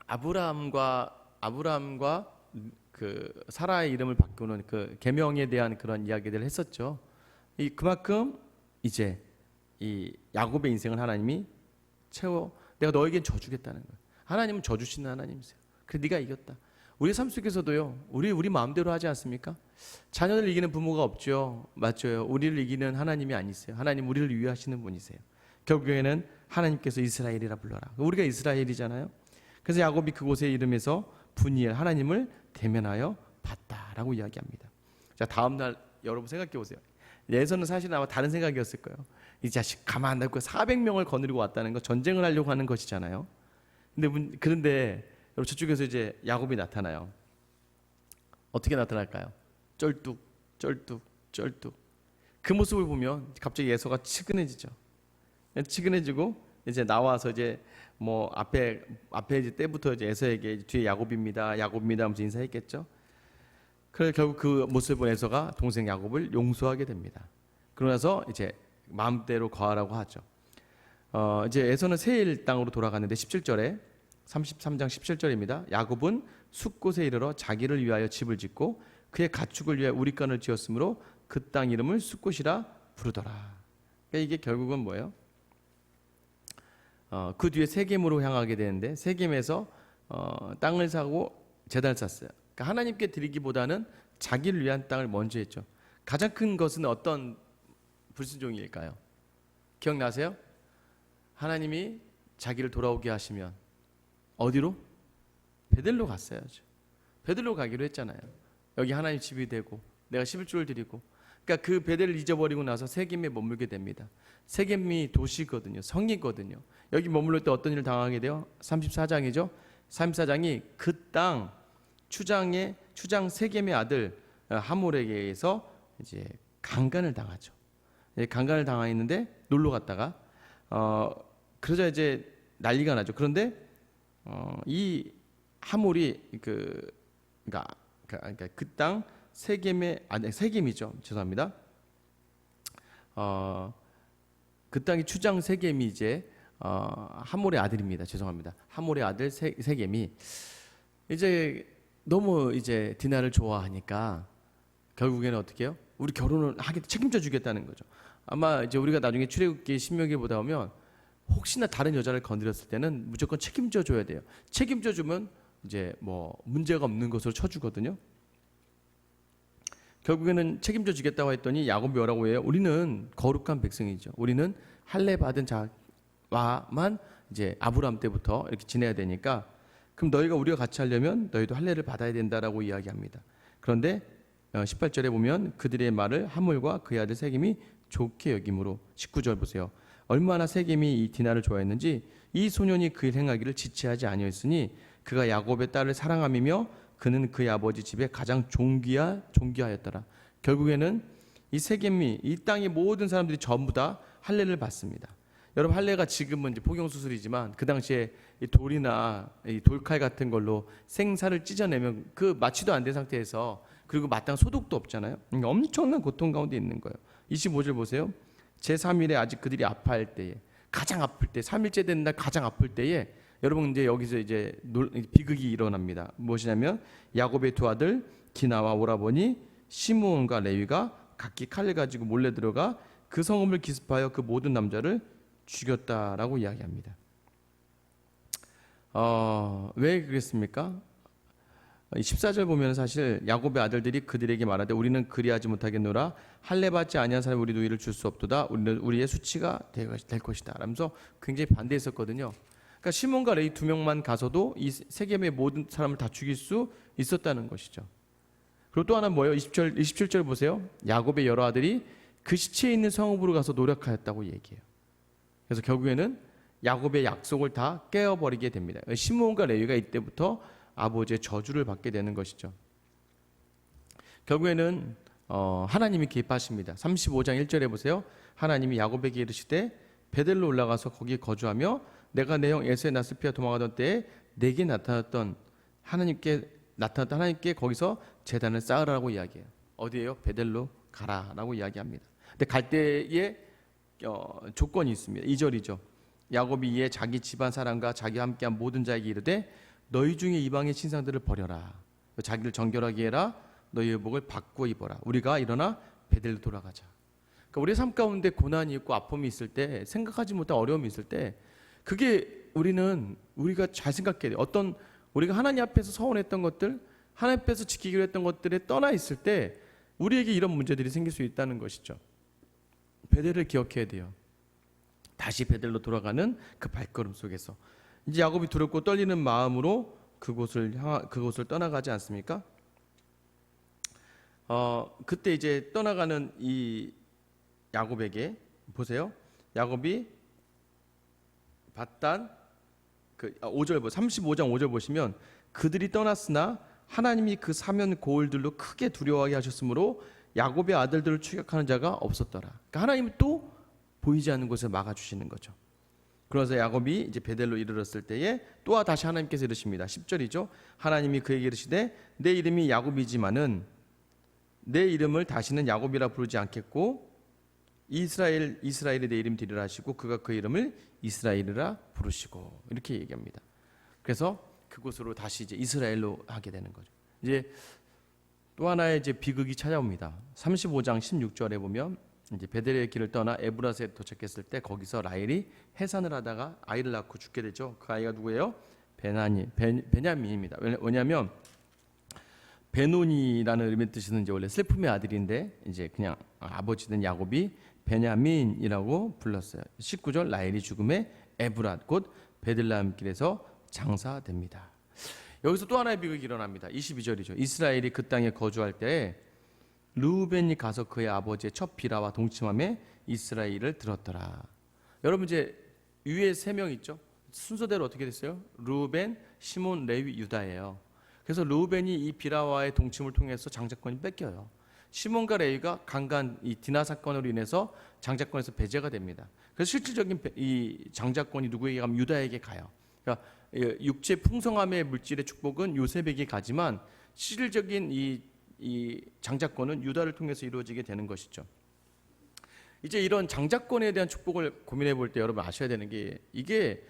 아브라함과 그 사라의 이름을 바꾸는 그 계명에 대한 그런 이야기들을 했었죠. 그만큼 이제 이 야곱의 인생을 하나님이 내가 너에겐 져주겠다는 거예요. 하나님은 져주시는 하나님이세요. 그래서 네가 이겼다. 우리 삶 속에서도요. 우리 마음대로 하지 않습니까? 자녀를 이기는 부모가 없죠. 맞죠. 우리를 이기는 하나님이 아니세요. 하나님 우리를 위하시는 분이세요. 결국에는 하나님께서 이스라엘이라 불러라. 우리가 이스라엘이잖아요. 그래서 야곱이 그곳의 이름에서 분이엘 하나님을 대면하여 봤다라고 이야기합니다. 자, 다음 날 여러분 생각해 보세요. 예서는 사실 아마 다른 생각이었을 거예요. 이 자식 가만 안 놔두고 400명을 거느리고 왔다는 거 전쟁을 하려고 하는 것이잖아요. 그런데 여러분 저쪽에서 이제 야곱이 나타나요. 어떻게 나타날까요? 쩔뚝. 그 모습을 보면 갑자기 예서가 치근해지죠. 치근해지고 이제 나와서 이제 뭐 앞에 이제 때부터 이제 에서에게 뒤에 야곱입니다 하면서 인사했겠죠. 그래서 결국 그 모습을 본 에서가 동생 야곱을 용서하게 됩니다. 그러나서 이제 마음대로 거하라고 하죠. 이제 에서는 세일 땅으로 돌아갔는데 17절에 33장 17절입니다. 야곱은 숫곳에 이르러 자기를 위하여 집을 짓고 그의 가축을 위하여 우리간을 지었으므로 그 땅 이름을 숫곳이라 부르더라. 그러니까 이게 결국은 뭐예요? 그 뒤에 세겜으로 향하게 되는데 세겜에서 땅을 사고 제단을 쌌어요. 그러니까 하나님께 드리기보다는 자기를 위한 땅을 먼저 했죠. 가장 큰 것은 어떤 불순종일까요? 기억나세요? 하나님이 자기를 돌아오게 하시면 어디로? 베들로 갔어야죠. 베들로 가기로 했잖아요. 여기 하나님 집이 되고 내가 11조를 드리고 그러니까 그 베델을 잊어버리고 나서 세겜에 머물게 됩니다. 세겜이 도시거든요. 성이거든요. 여기 머물러 때 어떤 일을 당하게 돼요? 34장이죠. 34장이 그 땅 추장 세겜의 아들 하몰에게 의해서 이제 강간을 당하죠. 강간을 당했는데 놀러 갔다가 그러자 이제 난리가 나죠. 그런데 이 하몰이 그러니까 그 땅 세겜이죠. 죄송합니다. 그 땅이 추장 세겜이 이제 하몰의 아들입니다. 죄송합니다. 하몰의 아들 세겜이 이제 너무 이제 디나를 좋아하니까 결국에는 어떻게 해요? 우리 결혼을 하게 책임져 주겠다는 거죠. 아마 이제 우리가 나중에 출애굽기 신명기에 보다 보면 혹시나 다른 여자를 건드렸을 때는 무조건 책임져 줘야 돼요. 책임져 주면 이제 뭐 문제가 없는 것으로 쳐주거든요. 결국에는 책임져 주겠다고 했더니 야곱이 뭐라고 해요? 우리는 거룩한 백성이죠. 우리는 할례 받은 자와만 이제 아브라함 때부터 이렇게 지내야 되니까, 그럼 너희가 우리가 같이 하려면 너희도 할례를 받아야 된다라고 이야기합니다. 그런데 18절에 보면 그들의 말을 하물과 그의 아들 세겜이 좋게 여김으로, 19절 보세요. 얼마나 세겜이 이 디나를 좋아했는지 이 소년이 그 일 행하기를 지체하지 아니하였으니 그가 야곱의 딸을 사랑함이며 그는 그의 아버지 집에 가장 존귀하였더라. 결국에는 이 세겜이, 이 땅의 모든 사람들이 전부 다 할례를 받습니다. 여러분, 할례가 지금은 이제 포경 수술이지만 그 당시에 이 돌이나 이 돌칼 같은 걸로 생사를 찢어내면 그 마취도 안 된 상태에서, 그리고 마땅한 소독도 없잖아요. 그러니까 엄청난 고통 가운데 있는 거예요. 25절 보세요. 제3일에 아직 그들이 아파할 때에, 가장 아플 때, 3일째 되는 날 가장 아플 때에, 여러분 이제 여기서 이제 비극이 일어납니다. 무엇이냐면 야곱의 두 아들 디나와 오라버니 시므온과 레위가 각기 칼을 가지고 몰래 들어가 그 성읍을 기습하여 그 모든 남자를 죽였다라고 이야기합니다. 왜 그랬습니까? 14절 보면 사실 야곱의 아들들이 그들에게 말하되 우리는 그리하지 못하겠노라. 할례 받지 아니한 사람이 우리 누이를 줄 수 없도다. 우리는 우리의 수치가 될 것이다 라면서 굉장히 반대했었거든요. 그러니까 시몬과 레위 두 명만 가서도 이 세겜의 모든 사람을 다 죽일 수 있었다는 것이죠. 그리고 또 하나 뭐예요? 27절 보세요. 야곱의 여러 아들이 그 시체에 있는 성읍으로 가서 노력하였다고 얘기해요. 그래서 결국에는 야곱의 약속을 다 깨어버리게 됩니다. 시므온과 레위가 이때부터 아버지의 저주를 받게 되는 것이죠. 결국에는 하나님이 개입하십니다. 35장 1절에 보세요. 하나님이 야곱에게 이르시되 베델로 올라가서 거기에 거주하며 내가 내 형 에서의 낯을 피하 도망하던 때에 내게 나타났던 하나님께 거기서 제단을 쌓으라고 이야기해요. 어디에요? 베델로 가라라고 이야기합니다. 근데 갈 때에 조건이 있습니다. 2절이죠. 야곱이 이에 자기 집안 사람과 자기와 함께한 모든 자에게 이르되 너희 중에 이방의 신상들을 버려라. 자기를 정결하게 해라. 너희 의복을 바꾸어 입어라. 우리가 일어나 베델로 돌아가자. 그러니까 우리의 삶 가운데 고난이 있고 아픔이 있을 때, 생각하지 못한 어려움이 있을 때, 그게 우리가 잘 생각해야 돼요. 우리가 하나님 앞에서 서원했던 것들, 하나님 앞에서 지키기로 했던 것들에 떠나 있을 때 우리에게 이런 문제들이 생길 수 있다는 것이죠. 베델을 기억해야 돼요. 다시 베델로 돌아가는 그 발걸음 속에서 이제 야곱이 두렵고 떨리는 마음으로 그곳을 떠나가지 않습니까? 그때 이제 떠나가는 이 야곱에게 보세요. 야곱이 바단 35장 5절 보시면 그들이 떠났으나 하나님이 그 사면 고을들로 크게 두려워하게 하셨으므로 야곱의 아들들을 추격하는 자가 없었더라. 그러니까 하나님이 또 보이지 않는 곳에 막아주시는 거죠. 그래서 야곱이 이제 베델로 이르렀을 때에 또 다시 하나님께서 이르십니다. 10절이죠. 하나님이 그에게 이르시되 내 이름이 야곱이지만은 내 이름을 다시는 야곱이라 부르지 않겠고 이스라엘이 내 이름 되리라 하시고 그가 그 이름을 이스라엘이라 부르시고, 이렇게 얘기합니다. 그래서 그곳으로 다시 이제 이스라엘로 하게 되는 거죠. 이제 또 하나의 이제 비극이 찾아옵니다. 35장 16절에 보면 이제 베델의 길을 떠나 에브라스에 도착했을 때 거기서 라헬이 해산을 하다가 아이를 낳고 죽게 되죠. 그 아이가 누구예요? 베냐민입니다. 왜냐하면 베논이라는 의미의 뜻은 이제 원래 슬픔의 아들인데 이제 그냥 아버지는 야곱이 베냐민이라고 불렀어요. 19절 라헬이 죽음에 에브랏 곧 베들레헴 길에서 장사됩니다. 여기서 또 하나의 비극이 일어납니다. 22절이죠. 이스라엘이 그 땅에 거주할 때에 르우벤이 가서 그의 아버지의 첫 비라와 동침함에 이스라엘을 들었더라. 여러분 이제 위에 세 명 있죠. 순서대로 어떻게 됐어요? 르우벤, 시몬, 레위, 유다예요. 그래서 르우벤이 이 비라와의 동침을 통해서 장자권이 뺏겨요. 시몬과 레위가 강간 이 디나 사건으로 인해서 장자권에서 배제가 됩니다. 그래서 실질적인 이 장자권이 누구에게 가면 유다에게 가요. 그러니까 육체 풍성함의 물질의 축복은 요셉에게 가지만 실질적인 이 장자권은 유다를 통해서 이루어지게 되는 것이죠. 이제 이런 장자권에 대한 축복을 고민해 볼 때 여러분 아셔야 되는 게, 이게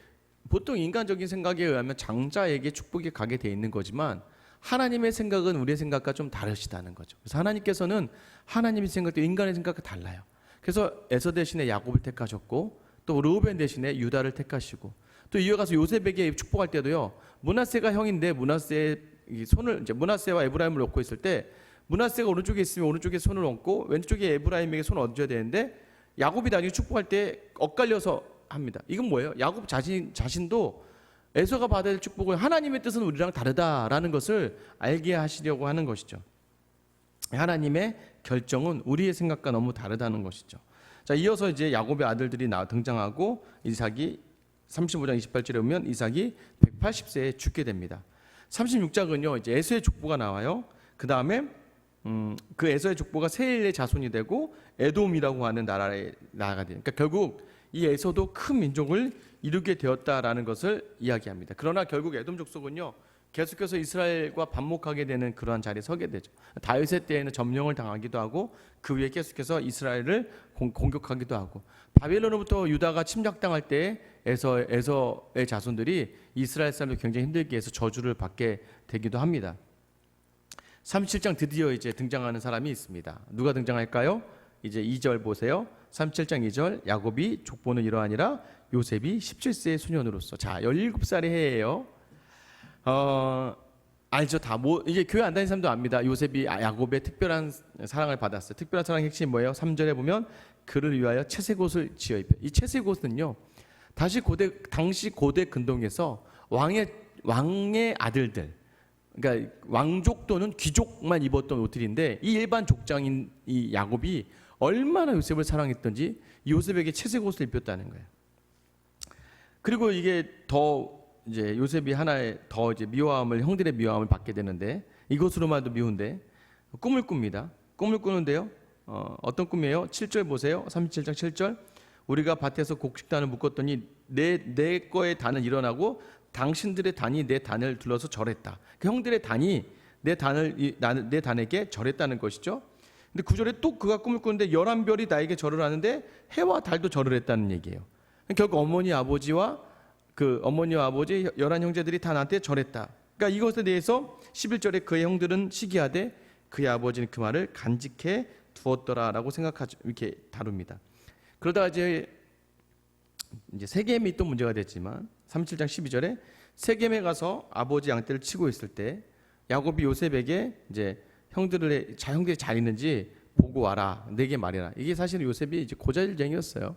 보통 인간적인 생각에 의하면 장자에게 축복이 가게 돼 있는 거지만 하나님의 생각은 우리의 생각과 좀 다르시다는 거죠. 그래서 하나님께서는 하나님의 생각도 인간의 생각과 달라요. 그래서 에서 대신에 야곱을 택하셨고 또 르우벤 대신에 유다를 택하시고 또 이어가서 요셉에게 축복할 때도요. 므낫세가 형인데 므낫세와 에브라임을 놓고 있을 때 므낫세가 오른쪽에 있으면 오른쪽에 손을 얹고 왼쪽에 에브라임에게 손을 얹어야 되는데 야곱이 나중에 축복할 때 엇갈려서 합니다. 이건 뭐예요? 야곱 자신도 에서가 받아야 될 축복을 하나님의 뜻은 우리랑 다르다라는 것을 알게 하시려고 하는 것이죠. 하나님의 결정은 우리의 생각과 너무 다르다는 것이죠. 자, 이어서 이제 야곱의 아들들이 등장하고 이삭이 35장 28절에 보면 이삭이 180세에 죽게 됩니다. 36장은요 이제 에서의 족보가 나와요. 그 다음에 그 에서의 족보가 세일의 자손이 되고 에돔이라고 하는 나라가 돼요. 그러니까 결국 이 에서도 큰 민족을 이루게 되었다라는 것을 이야기합니다. 그러나 결국 에돔 족속은요 계속해서 이스라엘과 반목하게 되는 그러한 자리에 서게 되죠. 다윗의 때에는 점령을 당하기도 하고 그 위에 계속해서 이스라엘을 공격하기도 하고 바벨론으로부터 유다가 침략당할 때 에서의 자손들이 이스라엘 사람들 굉장히 힘들게 해서 저주를 받게 되기도 합니다. 37장 드디어 이제 등장하는 사람이 있습니다. 누가 등장할까요? 이제 2절 보세요. 37장 2절 야곱이 족보는 이러하니라 요셉이 17세의 소년으로서 자 17살의 해예요. 알죠 다 이제 교회 안 다니는 사람도 압니다. 요셉이 야곱의 특별한 사랑을 받았어요. 특별한 사랑의 핵심이 뭐예요? 3절에 보면 그를 위하여 채색옷을 지어 입혀. 이 채색옷은요 당시 고대 근동에서 왕의 아들들 그러니까 왕족 또는 귀족만 입었던 옷들인데 이 일반 족장인 이 야곱이 얼마나 요셉을 사랑했던지 요셉에게 채색옷을 입혔다는 거예요. 그리고 이게 더 이제 요셉이 하나의 더 이제 형들의 미워함을 받게 되는데 이것으로만도 미운데 꿈을 꿉니다. 꿈을 꾸는데요. 어떤 꿈이에요? 7절 보세요. 37장 7절. 우리가 밭에서 곡식단을 묶었더니 내 거의 단은 일어나고 당신들의 단이 내 단을 둘러서 절했다. 그 형들의 단이 내 단에게 절했다는 것이죠. 근데 9절에 또 그가 꿈을 꾸는데 11별이 나에게 절을 하는데 해와 달도 절을 했다는 얘기예요. 결국 어머니와 아버지 11 형제들이 다 나한테 절했다. 그러니까 이것에 대해서 11절에 그의 형들은 시기하되 그의 아버지는 그 말을 간직해 두었더라라고 생각하죠. 이렇게 다룹니다. 그러다가 이제 세겜이 또 문제가 됐지만 37장 12절에 세겜에 가서 아버지 양떼를 치고 있을 때 야곱이 요셉에게 이제 형들이 잘 있는지 보고 와라 내게 말해라. 이게 사실은 요셉이 이제 고자질쟁이였어요.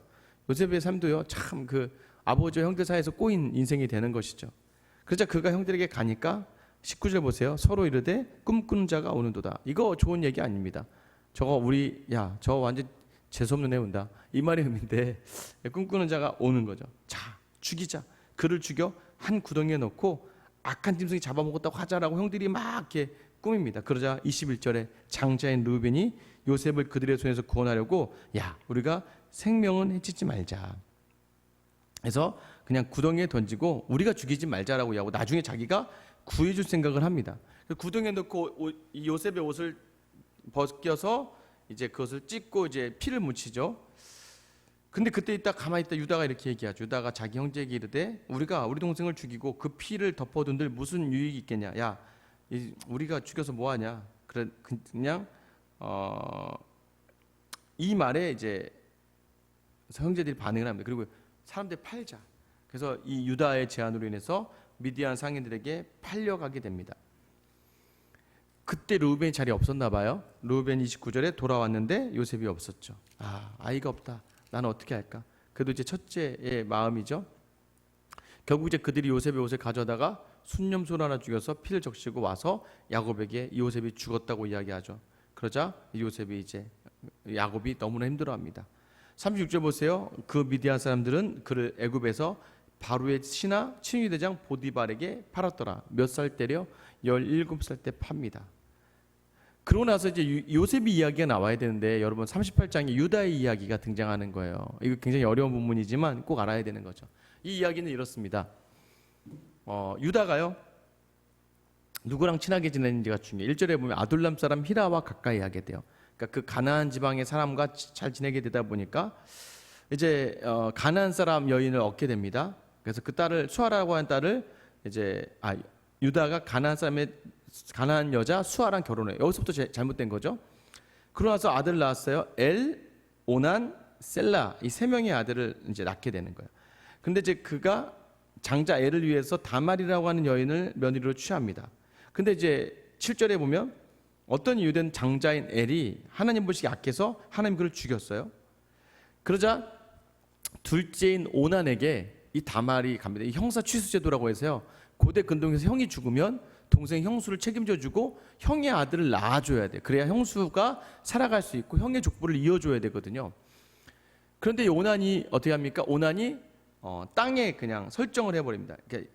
요셉의 삶도요 참 그 아버지와 형들 사이에서 꼬인 인생이 되는 것이죠. 그러자 그가 형들에게 가니까 19절 보세요. 서로 이르되 꿈꾸는 자가 오는도다. 이거 좋은 얘기 아닙니다. 저 완전 재수없는 애 온다. 이 말의 의미인데 꿈꾸는 자가 오는 거죠. 자 죽이자. 그를 죽여 한 구덩이에 넣고 악한 짐승이 잡아먹었다고 하자라고 형들이 막 이렇게 꿈입니다. 그러자 21절에 장자인 르우벤이 요셉을 그들의 손에서 구원하려고 우리가 생명은 해치지 말자. 그래서 그냥 구덩이에 던지고 우리가 죽이지 말자라고 하고 나중에 자기가 구해줄 생각을 합니다. 구덩이에 넣고 요셉의 옷을 벗겨서 이제 그것을 찢고 이제 피를 묻히죠. 근데 그때 가만히 있다 유다가 이렇게 얘기하죠. 유다가 자기 형제에게 이르되 우리가 우리 동생을 죽이고 그 피를 덮어둔들 무슨 유익이 있겠냐. 우리가 죽여서 뭐하냐. 그냥 이 말에 이제 형제들이 반응을 합니다. 그리고 사람들 팔자. 그래서 이 유다의 제안으로 인해서 미디안 상인들에게 팔려가게 됩니다. 그때 르우벤이 자리에 없었나 봐요. 르우벤 29절에 돌아왔는데 요셉이 없었죠. 아이가 없다. 나는 어떻게 할까? 그래도 이제 첫째의 마음이죠. 결국 이제 그들이 요셉의 옷을 가져다가 순념소 하나 죽여서 피를 적시고 와서 야곱에게 요셉이 죽었다고 이야기하죠. 그러자 요셉이 이제 야곱이 너무나 힘들어합니다. 36절 보세요. 그 미디안 사람들은 그를 애굽에서 바로의 신하 친위대장 보디발에게 팔았더라. 몇 살 때려? 17살 때 팝니다. 그러고 나서 이제 요셉이 이야기가 나와야 되는데 여러분 38장에 유다의 이야기가 등장하는 거예요. 이거 굉장히 어려운 부분이지만 꼭 알아야 되는 거죠. 이 이야기는 이렇습니다. 유다가요 누구랑 친하게 지내는지가 중요해요. 1절에 보면 아둘람 사람 히라와 가까이 하게 돼요. 그러니까 그 가나안 지방의 사람과 잘 지내게 되다 보니까 이제 가나안 사람 여인을 얻게 됩니다. 그래서 그 딸을 수아라고 하는 딸을 이제 유다가 가나안 여자 수아랑 결혼해요. 여기서부터 잘못된 거죠. 그러고 나서 아들을 낳았어요. 엘, 오난, 셀라 이 세 명의 아들을 이제 낳게 되는 거예요. 근데 이제 그가 장자 엘을 위해서 다말이라고 하는 여인을 며느리로 취합니다. 근데 이제 7절에 보면 어떤 유대인 장자인 엘이 하나님 보시기에 악해서 하나님 그를 죽였어요. 그러자 둘째인 오난에게 이 다말이 갑니다. 이 형사 취수제도라고 해서요. 고대 근동에서 형이 죽으면 동생 형수를 책임져주고 형의 아들을 낳아줘야 돼. 그래야 형수가 살아갈 수 있고 형의 족보를 이어줘야 되거든요. 그런데 오난이 어떻게 합니까? 오난이 땅에 그냥 설정을 해버립니다. 그러니까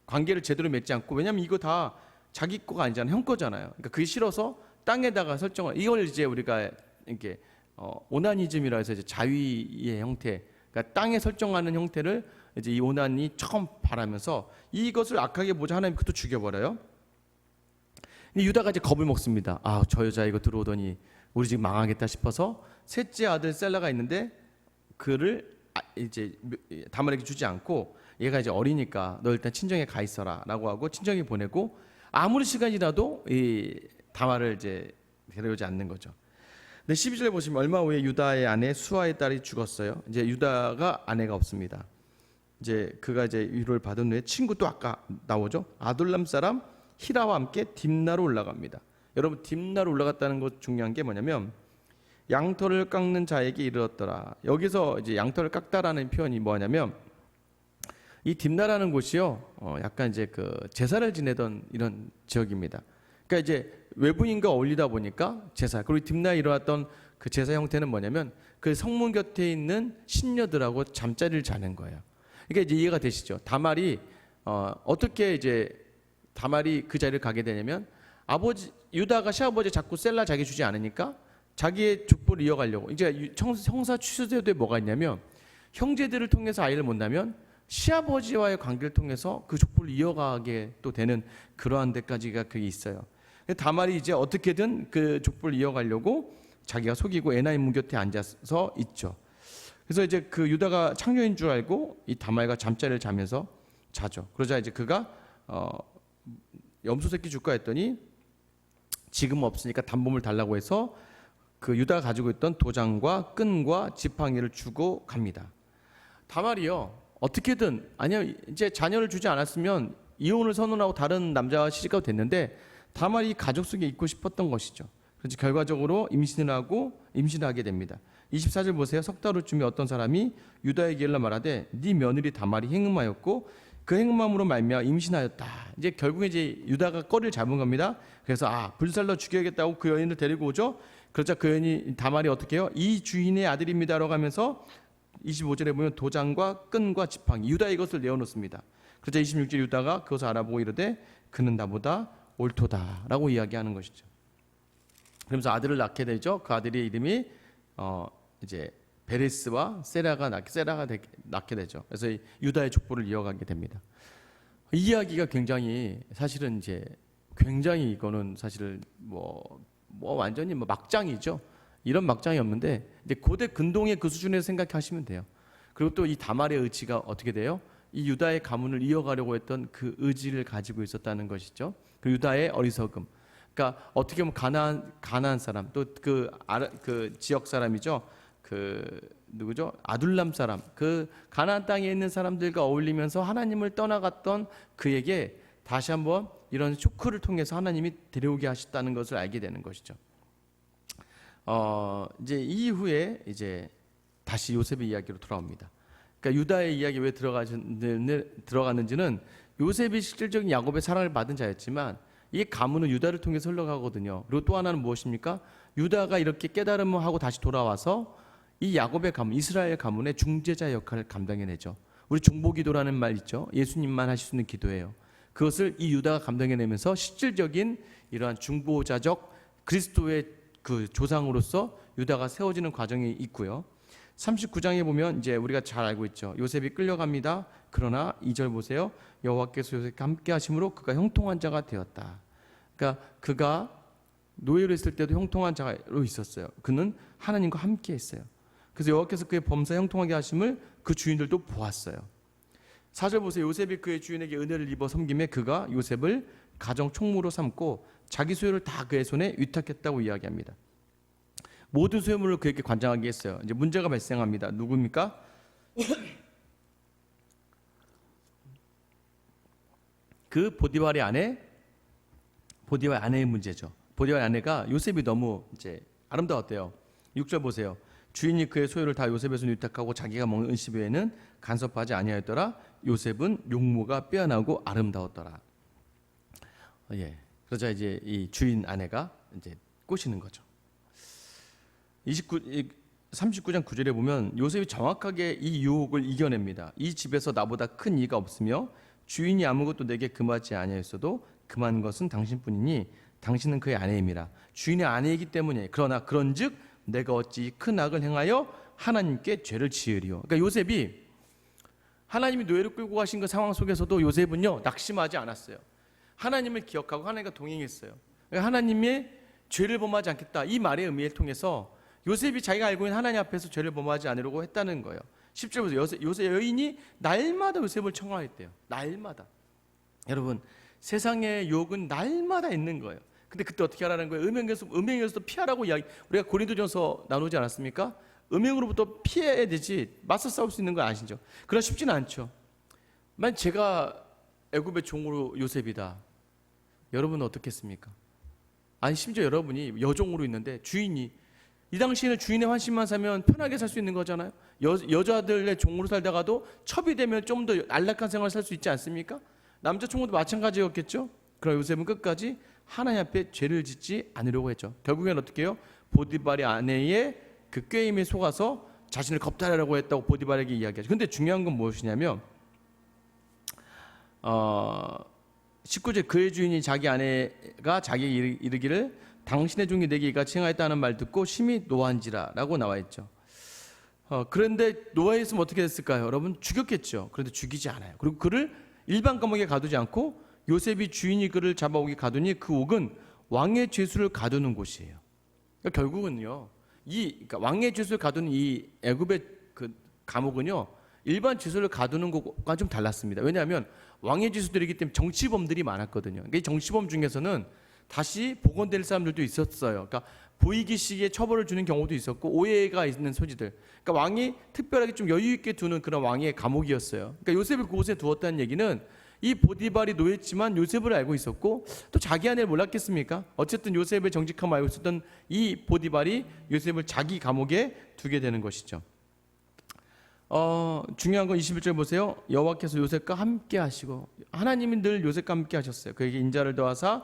관계를 제대로 맺지 않고, 왜냐하면 이거 다 자기 거가 아니잖아요. 형 거잖아요. 그러니까 그게 싫어서 땅에다가 설정을, 이걸 이제 우리가 이렇게 오나니즘이라 해서 이제 자위의 형태, 그러니까 땅에 설정하는 형태를 이제 이 오난이 처음 바라면서 이것을 악하게 보자 하나님 그것도 죽여버려요. 유다가 이제 겁을 먹습니다. 아, 저 여자 이거 들어오더니 우리 집 망하겠다 싶어서 셋째 아들 셀라가 있는데 그를 이제 다말에게 주지 않고, 얘가 이제 어리니까 너 일단 친정에 가 있어라라고 하고 친정에 보내고, 아무리 시간이라도 이 다말을 이제 데려오지 않는 거죠. 근데 12절에 보시면 얼마 후에 유다의 아내 수아의 딸이 죽었어요. 이제 유다가 아내가 없습니다. 이제 그가 이제 위로를 받은 후에 친구, 또 아까 나오죠. 아둘람 사람 히라와 함께 딥나로 올라갑니다. 여러분, 딥나로 올라갔다는 것 중요한 게 뭐냐면 양털을 깎는 자에게 이르렀더라. 여기서 이제 양털을 깎다라는 표현이 뭐냐면 이 딥나라는 곳이요, 약간 이제 그 제사를 지내던 이런 지역입니다. 그러니까 이제 외부인과 어울리다 보니까 제사, 그리고 딥나에 일어났던 그 제사 형태는 뭐냐면 그 성문 곁에 있는 신녀들하고 잠자리를 자는 거예요. 그러니까 이제 이해가 되시죠? 다말이 어떻게 이제 다말이 그 자리를 가게 되냐면, 아버지 유다가 시아버지 자꾸 셀라 자기 주지 않으니까 자기의 족보를 이어가려고, 이제 형사 취수제도에 뭐가 있냐면 형제들을 통해서 아이를 못 낳으면 시아버지와의 관계를 통해서 그 족보를 이어가게 또 되는 그러한 데까지가 그게 있어요. 다말이 이제 어떻게든 그 족보를 이어가려고 자기가 속이고 에나임 곁에 앉아서 있죠. 그래서 이제 그 유다가 창녀인 줄 알고 이 다말과 잠자리를 자면서 자죠. 그러자 이제 그가 염소 새끼 줄까 했더니 지금 없으니까 단범을 달라고 해서 그 유다가 가지고 있던 도장과 끈과 지팡이를 주고 갑니다. 다말이요, 어떻게든, 아니요, 이제 자녀를 주지 않았으면 이혼을 선언하고 다른 남자와 시집가도 됐는데 다말이 가족 속에 있고 싶었던 것이죠. 그래서 결과적으로 임신하게 됩니다. 24절 보세요. 석 달 후쯤에 어떤 사람이 유다에게 일러 말하되 네 며느리 다말이 행음하였고 그 행음함으로 말미암아 임신하였다. 이제 결국에 이제 유다가 꼬리를 잡은 겁니다. 그래서 불살러 죽여야겠다고 그 여인을 데리고 오죠. 그러자 그 여인이, 다말이 어떻게 해요? 이 주인의 아들입니다라고 하면서 25절에 보면 도장과 끈과 지팡이, 유다 이것을 내어놓습니다. 그러자 26절 유다가 그것을 알아보고 이르되 그는 나보다 옳도다라고 이야기하는 것이죠. 그러면서 아들을 낳게 되죠. 그 아들의 이름이 이제 베레스와 세라가 낳게 되죠. 그래서 유다의 족보를 이어가게 됩니다. 이 이야기가 굉장히 사실은 이제 굉장히 이거는 사실 뭐 완전히 막장이죠. 이런 막장이 없는데 이제 고대 근동의 그 수준에서 생각하시면 돼요. 그리고 또 이 다말의 의지가 어떻게 돼요? 이 유다의 가문을 이어가려고 했던 그 의지를 가지고 있었다는 것이죠. 그 유다의 어리석음. 그러니까 어떻게 보면 가나안 사람, 또 그 지역 사람이죠. 그 누구죠? 아둘람 사람. 그 가나안 땅에 있는 사람들과 어울리면서 하나님을 떠나갔던 그에게 다시 한번 이런 쇼크를 통해서 하나님이 데려오게 하셨다는 것을 알게 되는 것이죠. 이제 이후에 이제 다시 요셉의 이야기로 돌아옵니다. 그러니까 유다의 이야기 왜 들어갔는지는 요셉이 실질적인 야곱의 사랑을 받은 자였지만 이 가문은 유다를 통해서 흘러가거든요. 그리고 또 하나는 무엇입니까? 유다가 이렇게 깨달음을 하고 다시 돌아와서 이 야곱의 가문, 이스라엘 가문의 중재자 역할을 감당해내죠. 우리 중보기도라는 말 있죠. 예수님만 하실 수 있는 기도예요. 그것을 이 유다가 감당해내면서 실질적인 이러한 중보자적 그리스도의 그 조상으로서 유다가 세워지는 과정이 있고요. 39장에 보면 이제 우리가 잘 알고 있죠. 요셉이 끌려갑니다. 그러나 2절 보세요. 여호와께서 요셉과 함께 하심으로 그가 형통한 자가 되었다. 그러니까 그가 노예로 있을 때도 형통한 자로 있었어요. 그는 하나님과 함께 했어요. 그래서 여호와께서 그의 범사 형통하게 하심을 그 주인들도 보았어요. 4절 보세요. 요셉이 그의 주인에게 은혜를 입어 섬김에 그가 요셉을 가정 총무로 삼고 자기 소유를 다 그의 손에 위탁했다고 이야기합니다. 모든 소유물을 그에게 관장하게 했어요. 이제 문제가 발생합니다. 누굽니까? 그 보디발의 아내의 문제죠. 보디발의 아내가 요셉이 너무 이제 아름다웠대요. 6절 보세요. 주인이 그의 소유를 다 요셉의 손에 위탁하고 자기가 먹는 은시 외에는 간섭하지 아니하였더라. 요셉은 용모가 빼어나고 아름다웠더라. 예. 그러자 이제 이 주인 아내가 이제 꼬시는 거죠. 39장 9절에 보면 요셉이 정확하게 이 유혹을 이겨냅니다. 이 집에서 나보다 큰 이가 없으며 주인이 아무것도 내게 금하지 아니하였어도 금한 것은 당신뿐이니 당신은 그의 아내임이라. 주인의 아내이기 때문에. 그러나 그런즉 내가 어찌 큰 악을 행하여 하나님께 죄를 지으리요. 그러니까 요셉이 하나님이 노예를 끌고 가신 그 상황 속에서도 요셉은요 낙심하지 않았어요. 하나님을 기억하고 하나님과 동행했어요. 그러니까 하나님의 죄를 범하지 않겠다, 이 말의 의미를 통해서 요셉이 자기가 알고 있는 하나님 앞에서 죄를 범하지 않으려고 했다는 거예요. 10절부터 요셉 여인이 날마다 요셉을 청하했대요. 날마다. 여러분, 세상의 유혹은 날마다 있는 거예요. 근데 그때 어떻게 하라는 거예요? 음행에서도 피하라고 이야기. 우리가 고린도전서 나누지 않았습니까? 음행으로부터 피해야 되지 맞서 싸울 수 있는 거 아시죠? 그러나 쉽지는 않죠. 만 제가 애굽의 종으로 요셉이다. 여러분은 어떻겠습니까? 아니 심지어 여러분이 여종으로 있는데 주인이, 이 당시에는 주인의 환심만 사면 편하게 살 수 있는 거잖아요. 여자들의 종으로 살다가도 첩이 되면 좀 더 안락한 생활을 살 수 있지 않습니까? 남자 총무도 마찬가지였겠죠. 그러나 요셉은 끝까지 하나님 앞에 죄를 짓지 않으려고 했죠. 결국엔 어떻게 해요? 보디발의 아내의 그 꾀임에 속아서 자신을 겁탈하려고 했다고 보디발에게 이야기하죠. 근데 중요한 건 무엇이냐면 19절 그의 주인이 자기 아내가 자기에게 이르기를 당신의 종이 내게 이같이 행하였다는 말 듣고 심히 노한지라 라고 나와 있죠. 그런데 노아했으면 어떻게 됐을까요? 여러분 죽였겠죠. 그런데 죽이지 않아요. 그리고 그를 일반 감옥에 가두지 않고 요셉이 주인이 그를 잡아오게 가두니 그 옥은 왕의 죄수를 가두는 곳이에요. 그러니까 결국은요, 그러니까 왕의 죄수를 가두는 이 애굽의 그 감옥은요 일반 죄수를 가두는 것과 좀 달랐습니다. 왜냐하면 왕의 죄수들이기 때문에 정치범들이 많았거든요. 그러니까 이 정치범 중에서는 다시 복원될 사람들도 있었어요. 그러니까 보이기식의 처벌을 주는 경우도 있었고 오해가 있는 소지들. 그러니까 왕이 특별하게 좀 여유 있게 두는 그런 왕의 감옥이었어요. 그러니까 요셉을 그곳에 두었다는 얘기는 이 보디발이 노였지만 요셉을 알고 있었고 또 자기 아내를 몰랐겠습니까? 어쨌든 요셉의 정직함을 알고 있었던 이 보디발이 요셉을 자기 감옥에 두게 되는 것이죠. 중요한 건 21절 보세요. 여호와께서 요셉과 함께 하시고, 하나님이 늘 요셉과 함께 하셨어요. 그에게 인자를 더하사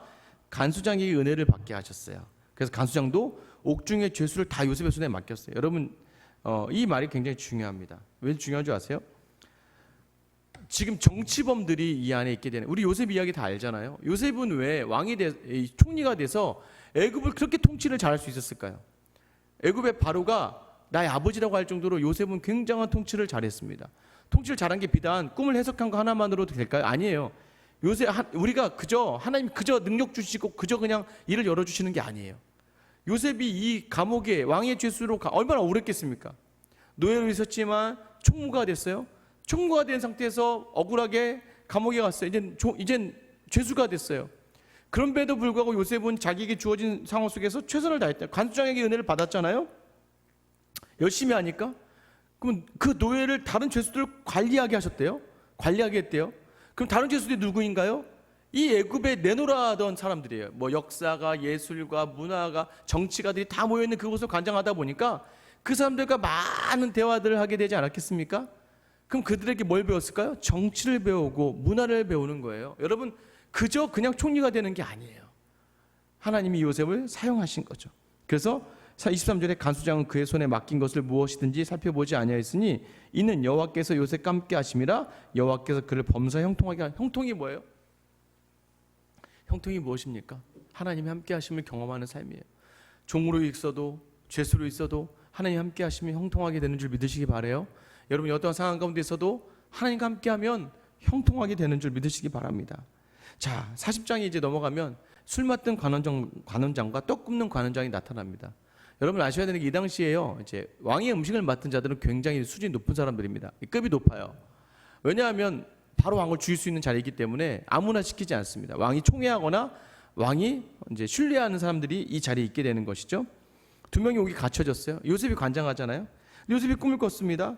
간수장에게 은혜를 받게 하셨어요. 그래서 간수장도 옥중의 죄수를 다 요셉의 손에 맡겼어요. 여러분, 이 말이 굉장히 중요합니다. 왜 중요한 줄 아세요? 지금 정치범들이 이 안에 있게 되는, 우리 요셉 이야기 다 알잖아요. 요셉은 왜 왕이 총리가 돼서 애굽을 그렇게 통치를 잘할 수 있었을까요? 애굽의 바로가 나의 아버지라고 할 정도로 요셉은 굉장한 통치를 잘했습니다. 통치를 잘한 게 비단 꿈을 해석한 거 하나만으로도 될까요? 아니에요. 우리가 그저 하나님 그저 능력 주시고 그저 그냥 일을 열어주시는 게 아니에요. 요셉이 이 감옥에 왕의 죄수로 얼마나 오랬겠습니까? 노예로 있었지만 총무가 됐어요. 총무가 된 상태에서 억울하게 감옥에 갔어요. 이젠 죄수가 됐어요. 그런데도 불구하고 요셉은 자기에게 주어진 상황 속에서 최선을 다했다. 간수장에게 은혜를 받았잖아요. 열심히 하니까. 그럼 그 노예를 다른 죄수들 관리하게 하셨대요. 관리하게 했대요. 그럼 다른 죄수들이 누구인가요? 이 애굽에 내노라던 사람들이에요. 뭐 역사가, 예술가, 문화가, 정치가들이 다 모여있는 그곳을 관장하다 보니까 그 사람들과 많은 대화들을 하게 되지 않았겠습니까? 그럼 그들에게 뭘 배웠을까요? 정치를 배우고 문화를 배우는 거예요. 여러분, 그저 그냥 총리가 되는 게 아니에요. 하나님이 요셉을 사용하신 거죠. 그래서 23절에 간수장은 그의 손에 맡긴 것을 무엇이든지 살펴보지 아니하였으니 이는 여호와께서 요셉과 함께 하심이라. 여호와께서 그를 범사 형통하게 형통이 뭐예요? 형통이 무엇입니까? 하나님이 함께 하심을 경험하는 삶이에요. 종으로 있어도 죄수로 있어도 하나님 함께 하시면 형통하게 되는 줄 믿으시기 바라요. 여러분 어떤 상황 가운데 있어도 하나님과 함께하면 형통하게 되는 줄 믿으시기 바랍니다. 자, 40장이 이제 넘어가면 술 맡은 관원장과 떡 굽는 관원장이 나타납니다. 여러분 아셔야 되는 게 이 당시에요, 이제 왕의 음식을 맡은 자들은 굉장히 수준이 높은 사람들입니다. 급이 높아요. 왜냐하면 바로 왕을 죽일 수 있는 자리이기 때문에 아무나 시키지 않습니다. 왕이 총애하거나 왕이 이제 신뢰하는 사람들이 이 자리에 있게 되는 것이죠. 두 명이 여기 갇혀졌어요. 요셉이 관장하잖아요. 요셉이 꿈을 꿨습니다.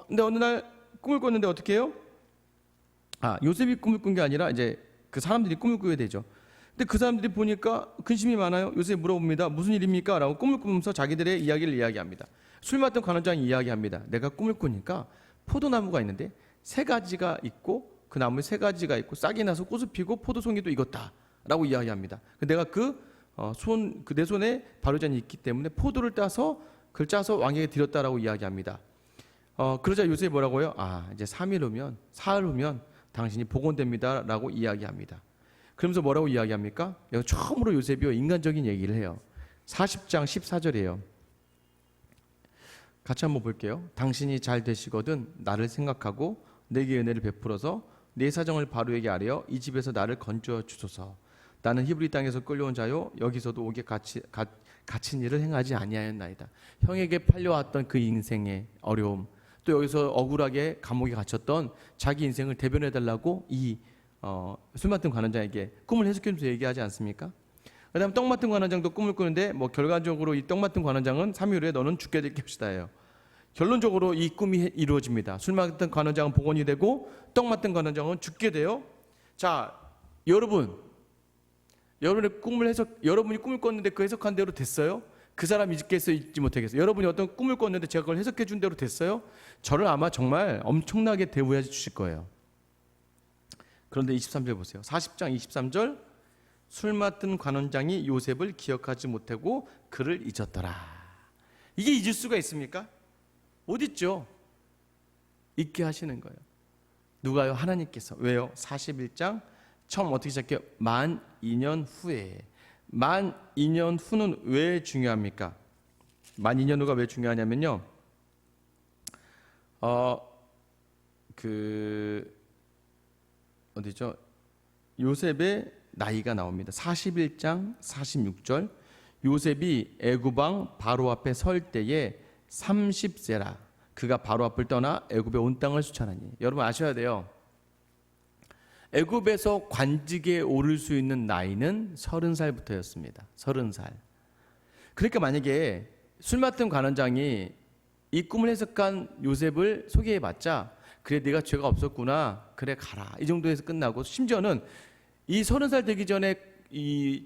근데 어느 날 꿈을 꿨는데 어떻게 해요? 요셉이 꿈을 꾼 게 아니라 이제 그 사람들이 꿈을 꾸게 되죠. 근데 그 사람들이 보니까 근심이 많아요. 요셉이 물어봅니다. 무슨 일입니까? 라고 꿈을 꾸면서 자기들의 이야기를 이야기합니다. 술 맡은 관원장이 이야기합니다. 내가 꿈을 꾸니까 포도나무가 있는데 세 가지가 있고 그 나무에 세 가지가 있고 싹이 나서 꽃을 피고 포도송이도 익었다라고 이야기합니다. 내가 내 손에 바로잔이 있기 때문에 포도를 따서 그걸 짜서 왕에게 드렸다라고 이야기합니다. 그러자 요셉이 뭐라고요? 이제 3일 후면 사흘 후면 당신이 복원됩니다라고 이야기합니다. 그러면서 뭐라고 이야기합니까? 처음으로 요셉이 인간적인 얘기를 해요. 40장 14절이에요. 같이 한번 볼게요. 당신이 잘 되시거든 나를 생각하고 내게 은혜를 베풀어서 내 사정을 바로에게 아뢰어 이 집에서 나를 건져 주소서. 나는 히브리 땅에서 끌려온 자요 여기서도 오게 갇힌 일을 행하지 아니하였나이다. 형에게 팔려왔던 그 인생의 어려움, 또 여기서 억울하게 감옥에 갇혔던 자기 인생을 대변해달라고 술 맡은 관원장에게 꿈을 해석해주면서 얘기하지 않습니까? 그다음 떡 맡은 관원장도 꿈을 꾸는데 결과적으로 이 떡 맡은 관원장은 3일 후에 너는 죽게 될 것이다예요. 결론적으로 이 꿈이 이루어집니다. 술 맡은 관원장은 복원이 되고 떡 맡은 관원장은 죽게 돼요. 자, 여러분이 꿈을 꿨는데 그 해석한 대로 됐어요? 그 사람이 잊겠어요? 잊지 못하겠어요? 여러분이 어떤 꿈을 꿨는데 제가 그걸 해석해 준 대로 됐어요? 저를 아마 정말 엄청나게 대우해 주실 거예요. 그런데 23절 보세요. 40장 23절 술 맡은 관원장이 요셉을 기억하지 못하고 그를 잊었더라. 이게 잊을 수가 있습니까? 못 잊죠. 잊게 하시는 거예요. 누가요? 하나님께서. 왜요? 41장 처음 어떻게 시작해요? 만 2년 후에. 만 2년 후는 왜 중요합니까? 만 2년 후가 왜 중요하냐면요. 어디죠? 요셉의 나이가 나옵니다. 41장 46절 요셉이 애굽왕 바로 앞에 설 때에 30세라. 그가 바로 앞을 떠나 애굽에 온 땅을 수천하니. 여러분 아셔야 돼요. 애굽에서 관직에 오를 수 있는 나이는 30살부터였습니다. 30살. 그러니까 만약에 술 맡은 관원장이 이 꿈을 해석한 요셉을 소개해봤자 그래 네가 죄가 없었구나 그래 가라 이 정도에서 끝나고 심지어는 이 30살 되기 전에 이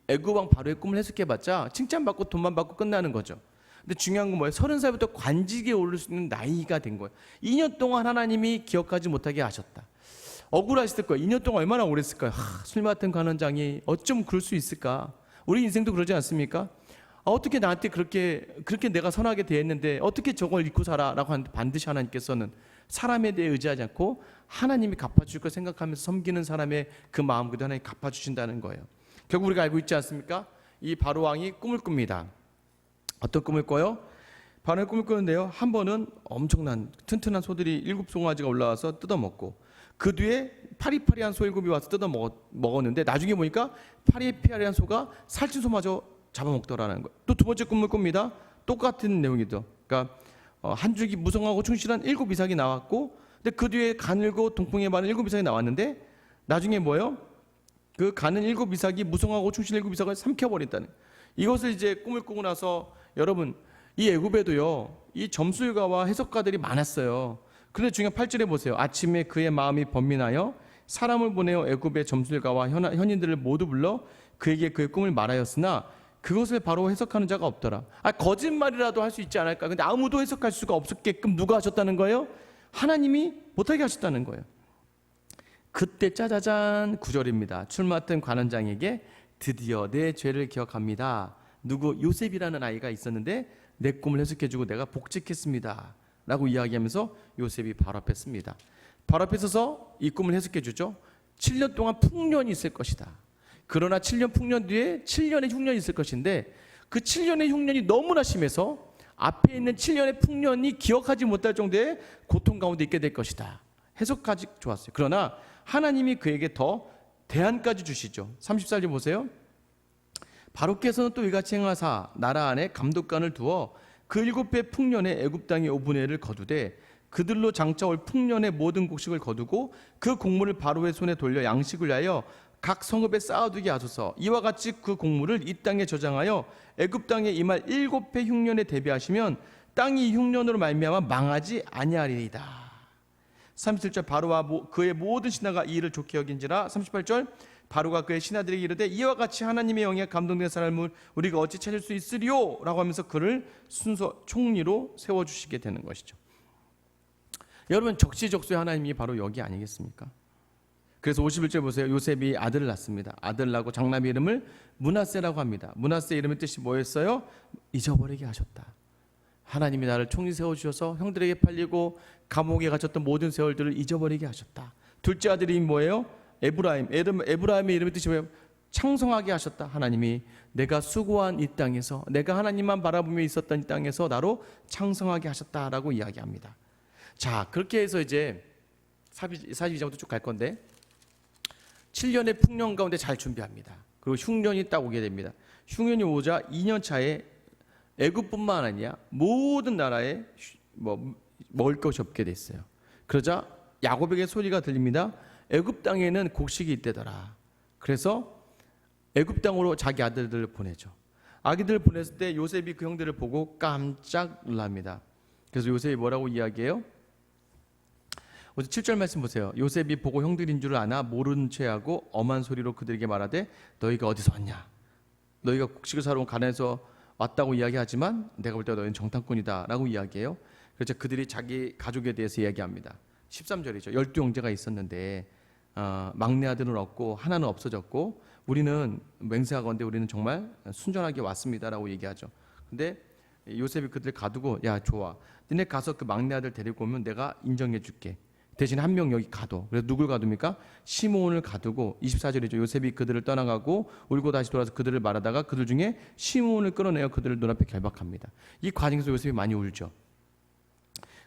애굽왕 바로의 꿈을 해석해봤자 칭찬받고 돈만 받고 끝나는 거죠. 근데 중요한 건 뭐예요? 30살부터 관직에 오를 수 있는 나이가 된 거예요. 2년 동안 하나님이 기억하지 못하게 하셨다. 억울하셨을 거예요. 2년 동안 얼마나 오래 했을까요? 술 맡은 관원장이 어쩜 그럴 수 있을까? 우리 인생도 그러지 않습니까? 어떻게 나한테 그렇게 내가 선하게 대했는데 어떻게 저걸 잊고 살아라고 하는데 반드시 하나님께서는 사람에 대해 의지하지 않고 하나님이 갚아줄 걸 생각하면서 섬기는 사람의 그 마음 그대로 하나님이 갚아주신다는 거예요. 결국 우리가 알고 있지 않습니까? 이 바로왕이 꿈을 꿉니다. 어떤 꿈을 꿔요? 바로의 꿈을 꾸는데요. 한 번은 엄청난 튼튼한 소들이 7송아지가 올라와서 뜯어먹고 그 뒤에 파리파리한 소 7이 와서 뜯어먹었는데 나중에 보니까 파리파리한 소가 살찐 소마저 잡아먹더라는 거예요. 또 두 번째 꿈을 꿉니다. 똑같은 내용이죠. 그러니까 한 줄기 무성하고 충실한 7 이삭이 나왔고 근데 그 뒤에 가늘고 동풍에 많은 7 이삭이 나왔는데 나중에 뭐예요? 그 가는 7 이삭이 무성하고 충실한 7 이삭을 삼켜버린다는 거예요. 이것을 이제 꿈을 꾸고 나서 여러분 이 애굽에도요 이 점술가와 해석가들이 많았어요. 그런데 중요한 8절에 보세요. 아침에 그의 마음이 번민하여 사람을 보내어 애굽의 점술가와 현인들을 모두 불러 그에게 그의 꿈을 말하였으나 그것을 바로 해석하는 자가 없더라. 거짓말이라도 할 수 있지 않을까? 근데 아무도 해석할 수가 없었게끔 누가 하셨다는 거예요? 하나님이 못하게 하셨다는 거예요. 그때 짜자잔 9절입니다. 술 맡은 관원장에게 드디어 내 죄를 기억합니다. 누구 요셉이라는 아이가 있었는데 내 꿈을 해석해주고 내가 복직했습니다 라고 이야기하면서 요셉이 바로 앞에 씁니다. 바로 앞에 서서 이 꿈을 해석해주죠. 7년 동안 풍년이 있을 것이다. 그러나 7년 풍년 뒤에 7년의 흉년이 있을 것인데 그 7년의 흉년이 너무나 심해서 앞에 있는 7년의 풍년이 기억하지 못할 정도의 고통 가운데 있게 될 것이다. 해석까지 좋았어요. 그러나 하나님이 그에게 더 대안까지 주시죠. 34절 보세요. 바로께서는 또 이같이 행하사 나라 안에 감독관을 두어 그 7배 풍년의 애굽 땅의 5분의 1을 거두되 그들로 장차올 풍년의 모든 곡식을 거두고 그 곡물을 바로의 손에 돌려 양식을 위하여 각 성읍에 쌓아두게 하소서. 이와 같이 그 곡물을 이 땅에 저장하여 애굽 땅에 임할 7배 흉년에 대비하시면 땅이 흉년으로 말미암아 망하지 아니하리이다. 37절 바로와 그의 모든 신하가 이 일을 좋게 여긴지라. 38절 바로가 그의 신하들에게 이르되 이와 같이 하나님의 영에 감동된 사람을 우리가 어찌 찾을 수 있으리요? 라고 하면서 그를 순서 총리로 세워주시게 되는 것이죠. 여러분, 적시적소의 하나님이 바로 여기 아니겠습니까? 그래서 51절 보세요. 요셉이 아들을 낳습니다. 아들을 낳고 장남의 이름을 므낫세라고 합니다. 므낫세 이름의 뜻이 뭐였어요? 잊어버리게 하셨다. 하나님이 나를 총리 세워주셔서 형들에게 팔리고 감옥에 갇혔던 모든 세월들을 잊어버리게 하셨다. 둘째 아들이 뭐예요? 에브라임. 에브라임의 이름의 뜻이 뭐예요? 창성하게 하셨다. 하나님이 내가 수고한 이 땅에서, 내가 하나님만 바라보며 있었던 이 땅에서 나로 창성하게 하셨다라고 이야기합니다. 자, 그렇게 해서 이제 42장부터 쭉 갈 건데 7년의 풍년 가운데 잘 준비합니다. 그리고 흉년이 딱 오게 됩니다. 흉년이 오자 2년 차에 애굽뿐만 아니라 모든 나라에 먹을 것이 없게 됐어요. 그러자 야곱에게 소리가 들립니다. 애굽 땅에는 곡식이 있대더라. 그래서 애굽 땅으로 자기 아들들을 보내죠. 아기들을 보냈을 때 요셉이 그 형들을 보고 깜짝 놀랍니다. 그래서 요셉이 뭐라고 이야기해요? 7절 말씀 보세요. 요셉이 보고 형들인 줄 아나 모른 체하고 엄한 소리로 그들에게 말하되 너희가 어디서 왔냐? 너희가 곡식을 사러 온 가나안에서 왔다고 이야기하지만 내가 볼 때 너희는 정탐꾼이다 라고 이야기해요. 그래서 그들이 자기 가족에 대해서 이야기합니다. 13절이죠. 12형제가 있었는데 막내 아들은 없고 하나는 없어졌고 우리는 맹세하건대 우리는 정말 순전하게 왔습니다 라고 얘기하죠. 근데 요셉이 그들을 가두고 야 좋아, 너네 가서 그 막내 아들 데리고 오면 내가 인정해 줄게. 대신 한 명 여기 가둬. 그래서 누굴 가둡니까? 시므온을 가두고 24절이죠. 요셉이 그들을 떠나가고 울고 다시 돌아서 그들을 말하다가 그들 중에 시므온을 끌어내어 그들을 눈앞에 결박합니다. 이 과정에서 요셉이 많이 울죠.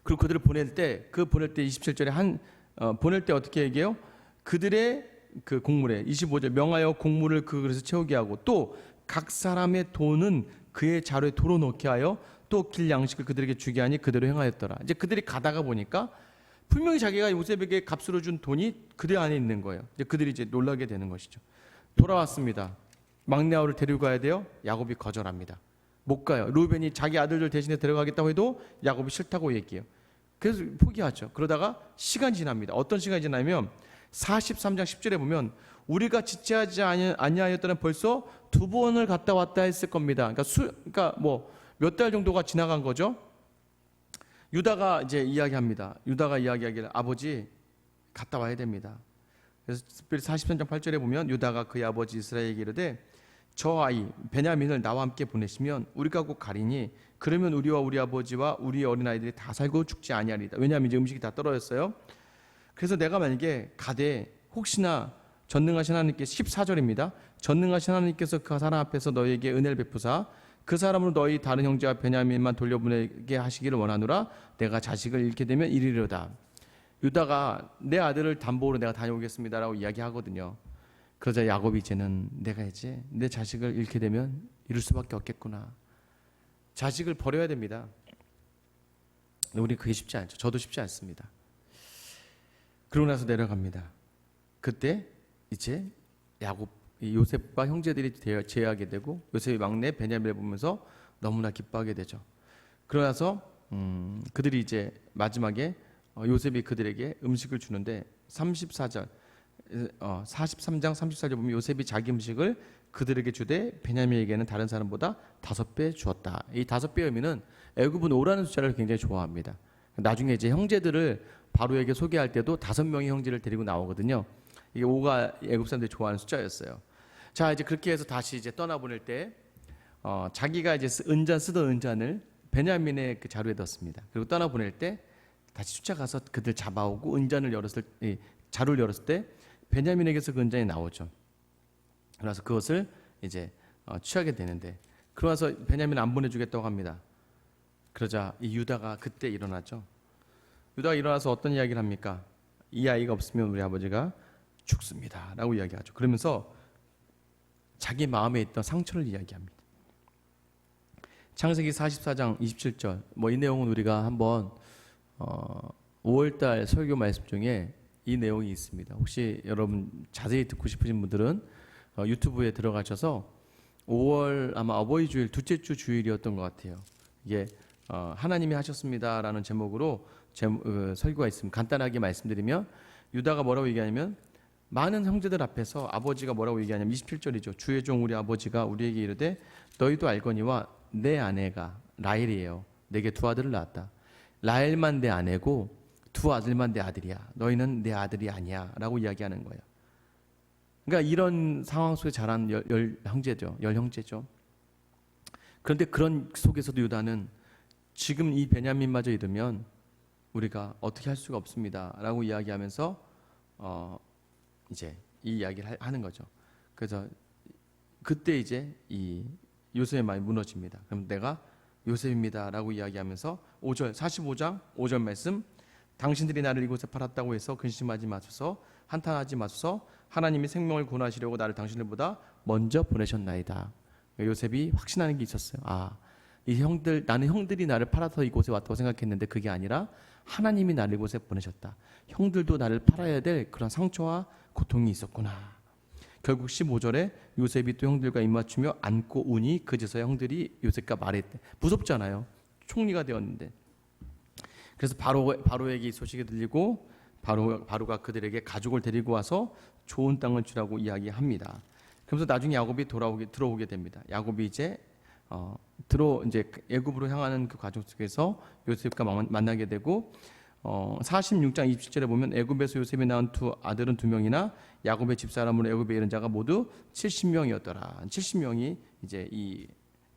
그리고 그들을 보낼 때 27절에 보낼 때 어떻게 얘기해요? 그들의 그 곡물에 25절 명하여 곡물을 그 그릇에 채우게 하고 또 각 사람의 돈은 그의 자루에 도로 넣게 하여 또 길 양식을 그들에게 주게 하니 그대로 행하였더라. 이제 그들이 가다가 보니까 분명히 자기가 요셉에게 값으로 준 돈이 그들 안에 있는 거예요. 이제 그들이 이제 놀라게 되는 것이죠. 돌아왔습니다. 막내 아우를 데리고 가야 돼요. 야곱이 거절합니다. 못 가요. 루벤이 자기 아들들 대신에 데려가겠다고 해도 야곱이 싫다고 얘기해요. 그래서 포기하죠. 그러다가 시간이 지납니다. 어떤 시간이 지나면 43장 10절에 보면 우리가 지체하지 아니하였다는 벌써 2번을 갔다 왔다 했을 겁니다. 그러니까 뭐 몇 달 정도가 지나간 거죠. 유다가 이제 이야기합니다. 유다가 이야기하기를 아버지 갔다 와야 됩니다. 그래서 특별히 43장 8절에 보면 유다가 그의 아버지 이스라엘에게 이르되 저 아이 베냐민을 나와 함께 보내시면 우리가 곧 가리니 그러면 우리와 우리 아버지와 우리 어린아이들이 다 살고 죽지 아니하리이다. 왜냐하면 이제 음식이 다 떨어졌어요. 그래서 내가 만약에 가되 혹시나 전능하신 하나님께 14절입니다. 전능하신 하나님께서 그 사람 앞에서 너희에게 은혜를 베푸사 그 사람으로 너희 다른 형제와 베냐민만 돌려보내게 하시기를 원하노라. 내가 자식을 잃게 되면 이리로다. 유다가 내 아들을 담보로 내가 다녀오겠습니다라고 이야기하거든요. 그러자 야곱이 이제는 내가 이제 내 자식을 잃게 되면 이룰 수밖에 없겠구나. 자식을 버려야 됩니다. 우리 그게 쉽지 않죠. 저도 쉽지 않습니다. 그러고 나서 내려갑니다. 그때 이제 요셉과 형제들이 제하게 되고 요셉의 막내 베냐민을 보면서 너무나 기뻐하게 되죠. 그러나서 그들이 이제 마지막에 요셉이 그들에게 음식을 주는데 43장 34절 보면 요셉이 자기 음식을 그들에게 주되 베냐민에게는 다른 사람보다 5배 주었다. 이 5배의 의미는 애굽은 5라는 숫자를 굉장히 좋아합니다. 나중에 이제 형제들을 바로에게 소개할 때도 5명의 형제를 데리고 나오거든요. 이게 5가 애굽 사람들이 좋아하는 숫자였어요. 자, 이제 그렇게 해서 다시 이제 떠나보낼 때 자기가 이제 쓰던 은잔을 베냐민의 그 자루에 넣었습니다. 그리고 떠나보낼 때 다시 쫓아가서 그들 잡아오고 자루를 열었을 때 베냐민에게서 그 은잔이 나오죠. 그래서 그것을 이제 취하게 되는데 그러면서 베냐민 안 보내주겠다고 합니다. 그러자 이 유다가 그때 일어나죠. 유다가 일어나서 어떤 이야기를 합니까? 이 아이가 없으면 우리 아버지가 죽습니다 라고 이야기하죠. 그러면서 자기 마음에 있던 상처를 이야기합니다. 창세기 44장 27절 이 내용은 우리가 한번 5월달 설교 말씀 중에 이 내용이 있습니다. 혹시 여러분 자세히 듣고 싶으신 분들은 유튜브에 들어가셔서 5월 아마 어버이 주일 둘째 주 주일이었던 것 같아요. 이게 하나님이 하셨습니다라는 제목으로 설교가 있습니다. 간단하게 말씀드리면 유다가 뭐라고 얘기하냐면 많은 형제들 앞에서 아버지가 뭐라고 얘기하냐면 27절이죠. 주의 종 우리 아버지가 우리에게 이르되 너희도 알거니와 내 아내가 라헬이에요. 내게 두 아들을 낳았다. 라헬만 내 아내고 두 아들만 내 아들이야. 너희는 내 아들이 아니야 라고 이야기하는 거예요. 그러니까 이런 상황 속에 자란 열 형제죠. 열 형제죠. 그런데 그런 속에서도 유다는 지금 이 베냐민마저 잃으면 우리가 어떻게 할 수가 없습니다 라고 이야기하면서 이제 이 이야기를 하는 거죠. 그래서 그때 이제 이 요셉의 마음이 무너집니다. 그럼 내가 요셉입니다 라고 이야기하면서 5절 45장 5절 말씀, 당신들이 나를 이곳에 팔았다고 해서 근심하지 마소서, 한탄하지 마소서, 하나님이 생명을 구원하시려고 나를 당신들보다 먼저 보내셨나이다. 요셉이 확신하는 게 있었어요. 이 형들, 나는 형들이 나를 팔아서 이곳에 왔다고 생각했는데 그게 아니라 하나님이 나를 이곳에 보내셨다. 형들도 나를 팔아야 될 그런 상처와 고통이 있었구나. 결국 15절에 요셉이 또 형들과 입맞추며 안고 우니 그제서야 형들이 요셉과 말했대. 무섭잖아요. 총리가 되었는데. 그래서 바로에게 이 소식이 들리고 바로가 그들에게 가족을 데리고 와서 좋은 땅을 주라고 이야기합니다. 그러면서 나중에 야곱이 들어오게 됩니다. 야곱이 이제 애굽으로 향하는 그 과정 속에서 요셉과 만나게 되고 46장 27절에 보면 애굽에서 요셉이 낳은 두 아들은 2명이나 야곱의 집사람으로 애굽에 이른 자가 모두 70명이었더라. 70명이 이제 이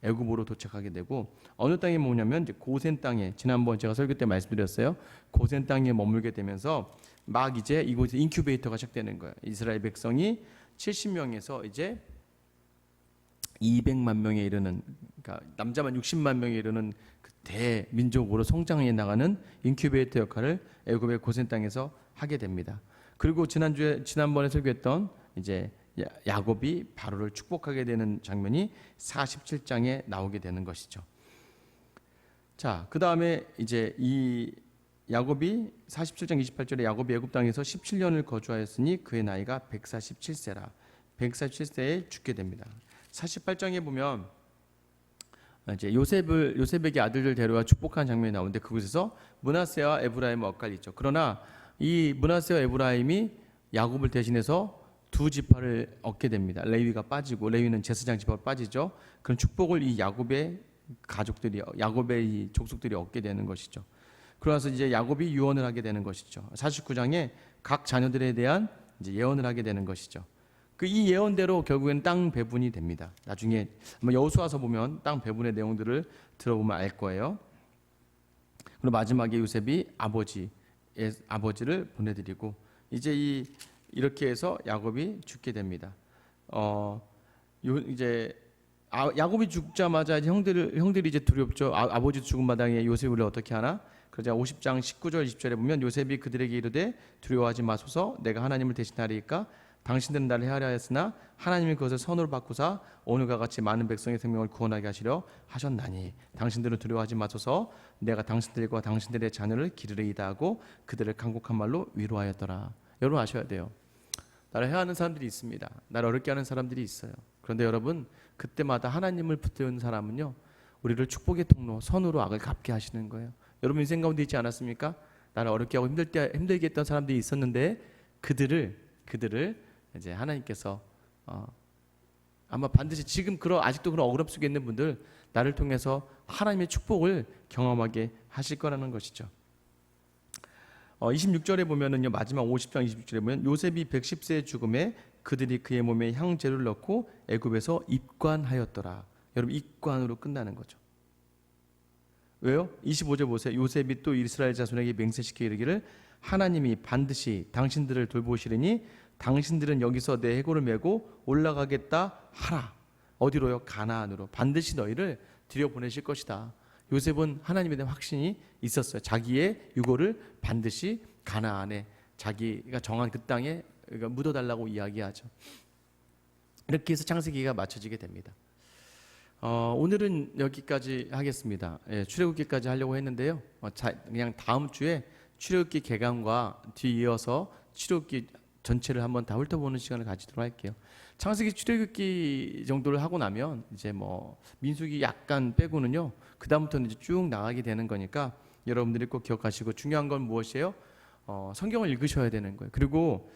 애굽으로 도착하게 되고 어느 땅에 뭐냐면 이제 고센 땅에, 지난번 제가 설교 때 말씀드렸어요. 고센 땅에 머물게 되면서 막 이제 이곳에 인큐베이터가 시작되는 거예요. 이스라엘 백성이 70명에서 이제 200만 명에 이르는, 그러니까 남자만 60만 명에 이르는 그 대민족으로 성장해 나가는 인큐베이터 역할을 애굽의 고센 땅에서 하게 됩니다. 그리고 지난번에 설교했던 이제 야곱이 바로를 축복하게 되는 장면이 47장에 나오게 되는 것이죠. 자, 그 다음에 이제 이 야곱이 47장 28절에 야곱이 애굽 땅에서 17년을 거주하였으니 그의 나이가 147세라. 147세에 죽게 됩니다. 48장에 보면 이제 요셉에게 아들들 데려와 축복한 장면이 나오는데 그곳에서 므낫세와 에브라임은 엇갈리죠. 그러나 이 므낫세와 에브라임이 야곱을 대신해서 두 지파를 얻게 됩니다. 레위가 빠지고, 레위는 제사장 지파로 빠지죠. 그런 축복을 이 야곱의 이 족속들이 얻게 되는 것이죠. 그러면서 이제 야곱이 유언을 하게 되는 것이죠. 49장에 각 자녀들에 대한 이제 예언을 하게 되는 것이죠. 이 예언대로 결국엔 땅 배분이 됩니다. 나중에 여호수아서 보면 땅 배분의 내용들을 들어보면 알 거예요. 그리고 마지막에 요셉이 아버지를 보내드리고 이제 이렇게 해서 야곱이 죽게 됩니다. 야곱이 죽자마자 형들이 이제 두렵죠. 아버지 죽은 마당에 요셉을 어떻게 하나? 그러자 50장 19절 20절에 보면 요셉이 그들에게 이르되 두려워하지 마소서, 내가 하나님을 대신하리이까. 당신들은 나를 헤아려 하였으나 하나님이 그것을 선으로 바꾸사 오늘과 같이 많은 백성의 생명을 구원하게 하시려 하셨나니 당신들은 두려워하지 마소서, 내가 당신들과 당신들의 자녀를 기르리이다 하고 그들을 간곡한 말로 위로하였더라. 여러분 아셔야 돼요. 나를 해하는 사람들이 있습니다. 나를 어렵게 하는 사람들이 있어요. 그런데 여러분, 그때마다 하나님을 붙드는 사람은요, 우리를 축복의 통로, 선으로 악을 갚게 하시는 거예요. 여러분 인생 가운데 있지 않았습니까? 나를 어렵게 하고 힘들게 했던 사람들이 있었는데 그들을 이제 하나님께서 아마 반드시 지금 아직도 그런 억울함 속에 있는 분들, 나를 통해서 하나님의 축복을 경험하게 하실 거라는 것이죠. 26절에 보면은요, 마지막 50장 26절에 보면 요셉이 110세의 죽음에 그들이 그의 몸에 향재를 넣고 애굽에서 입관하였더라. 여러분, 입관으로 끝나는 거죠. 왜요? 25절 보세요. 요셉이 또 이스라엘 자손에게 맹세시켜 이르기를 하나님이 반드시 당신들을 돌보시리니 당신들은 여기서 내 해골을 메고 올라가겠다 하라. 어디로요? 가나안으로. 반드시 너희를 들여보내실 것이다. 요셉은 하나님에 대한 확신이 있었어요. 자기의 유고를 반드시 가나안에, 자기가 정한 그 땅에 묻어달라고 이야기하죠. 이렇게 해서 창세기가 맞춰지게 됩니다. 오늘은 여기까지 하겠습니다. 출애굽기까지 하려고 했는데요. 그냥 다음 주에 출애굽기 개강과 뒤이어서 출애굽기 전체를 한번 다 훑어보는 시간을 가지도록 할게요. 창세기 출애굽기 정도를 하고 나면 이제 민수기 약간 빼고는요, 그 다음부터는 이제 쭉 나가게 되는 거니까 여러분들이 꼭 기억하시고, 중요한 건 무엇이에요? 성경을 읽으셔야 되는 거예요. 그리고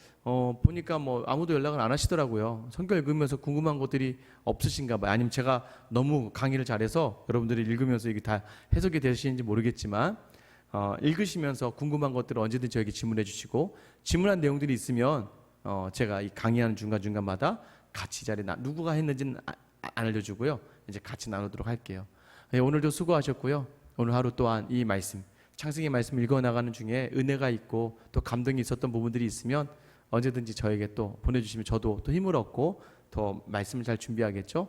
보니까 뭐 아무도 연락을 안 하시더라고요. 성경 읽으면서 궁금한 것들이 없으신가 봐요. 아니면 제가 너무 강의를 잘해서 여러분들이 읽으면서 이게 다 해석이 되시는지 모르겠지만 읽으시면서 궁금한 것들을 언제든지 저에게 질문해 주시고, 질문한 내용들이 있으면 제가 이 강의하는 중간중간마다 같이 자리에 누구가 했는지는 안 알려주고요. 이제 같이 나누도록 할게요. 네, 오늘도 수고하셨고요. 오늘 하루 또한 이 말씀, 창세기 말씀 읽어나가는 중에 은혜가 있고 또 감동이 있었던 부분들이 있으면 언제든지 저에게 또 보내주시면 저도 또 힘을 얻고 더 말씀을 잘 준비하겠죠.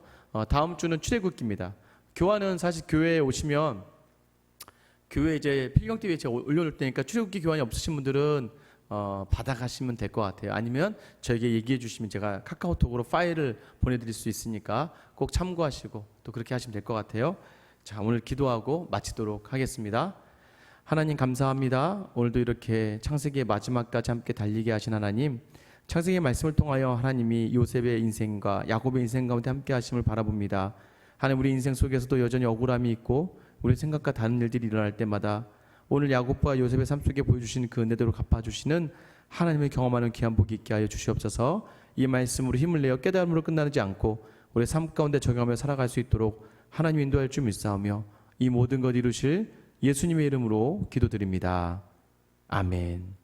다음 주는 출애굽기입니다. 교환은 사실 교회에 오시면 교회 이제 필경 TV에 제가 올려놓을 테니까 출애굽기 교환이 없으신 분들은 받아가시면 될 것 같아요. 아니면 저에게 얘기해 주시면 제가 카카오톡으로 파일을 보내드릴 수 있으니까 꼭 참고하시고 또 그렇게 하시면 될 것 같아요. 자, 오늘 기도하고 마치도록 하겠습니다. 하나님 감사합니다. 오늘도 이렇게 창세기의 마지막까지 함께 달리게 하신 하나님, 창세기의 말씀을 통하여 하나님이 요셉의 인생과 야곱의 인생 가운데 함께 하심을 바라봅니다. 하나님, 우리 인생 속에서도 여전히 억울함이 있고 우리 생각과 다른 일들이 일어날 때마다 오늘 야곱과 요셉의 삶 속에 보여주신 그 은혜대로 갚아주시는 하나님을 경험하는 귀한 복이 있게 하여 주시옵소서. 이 말씀으로 힘을 내어 깨달음으로 끝나지 않고 우리 삶 가운데 적용하며 살아갈 수 있도록 하나님 인도할 줄 믿사오며 이 모든 것 이루실 예수님의 이름으로 기도드립니다. 아멘.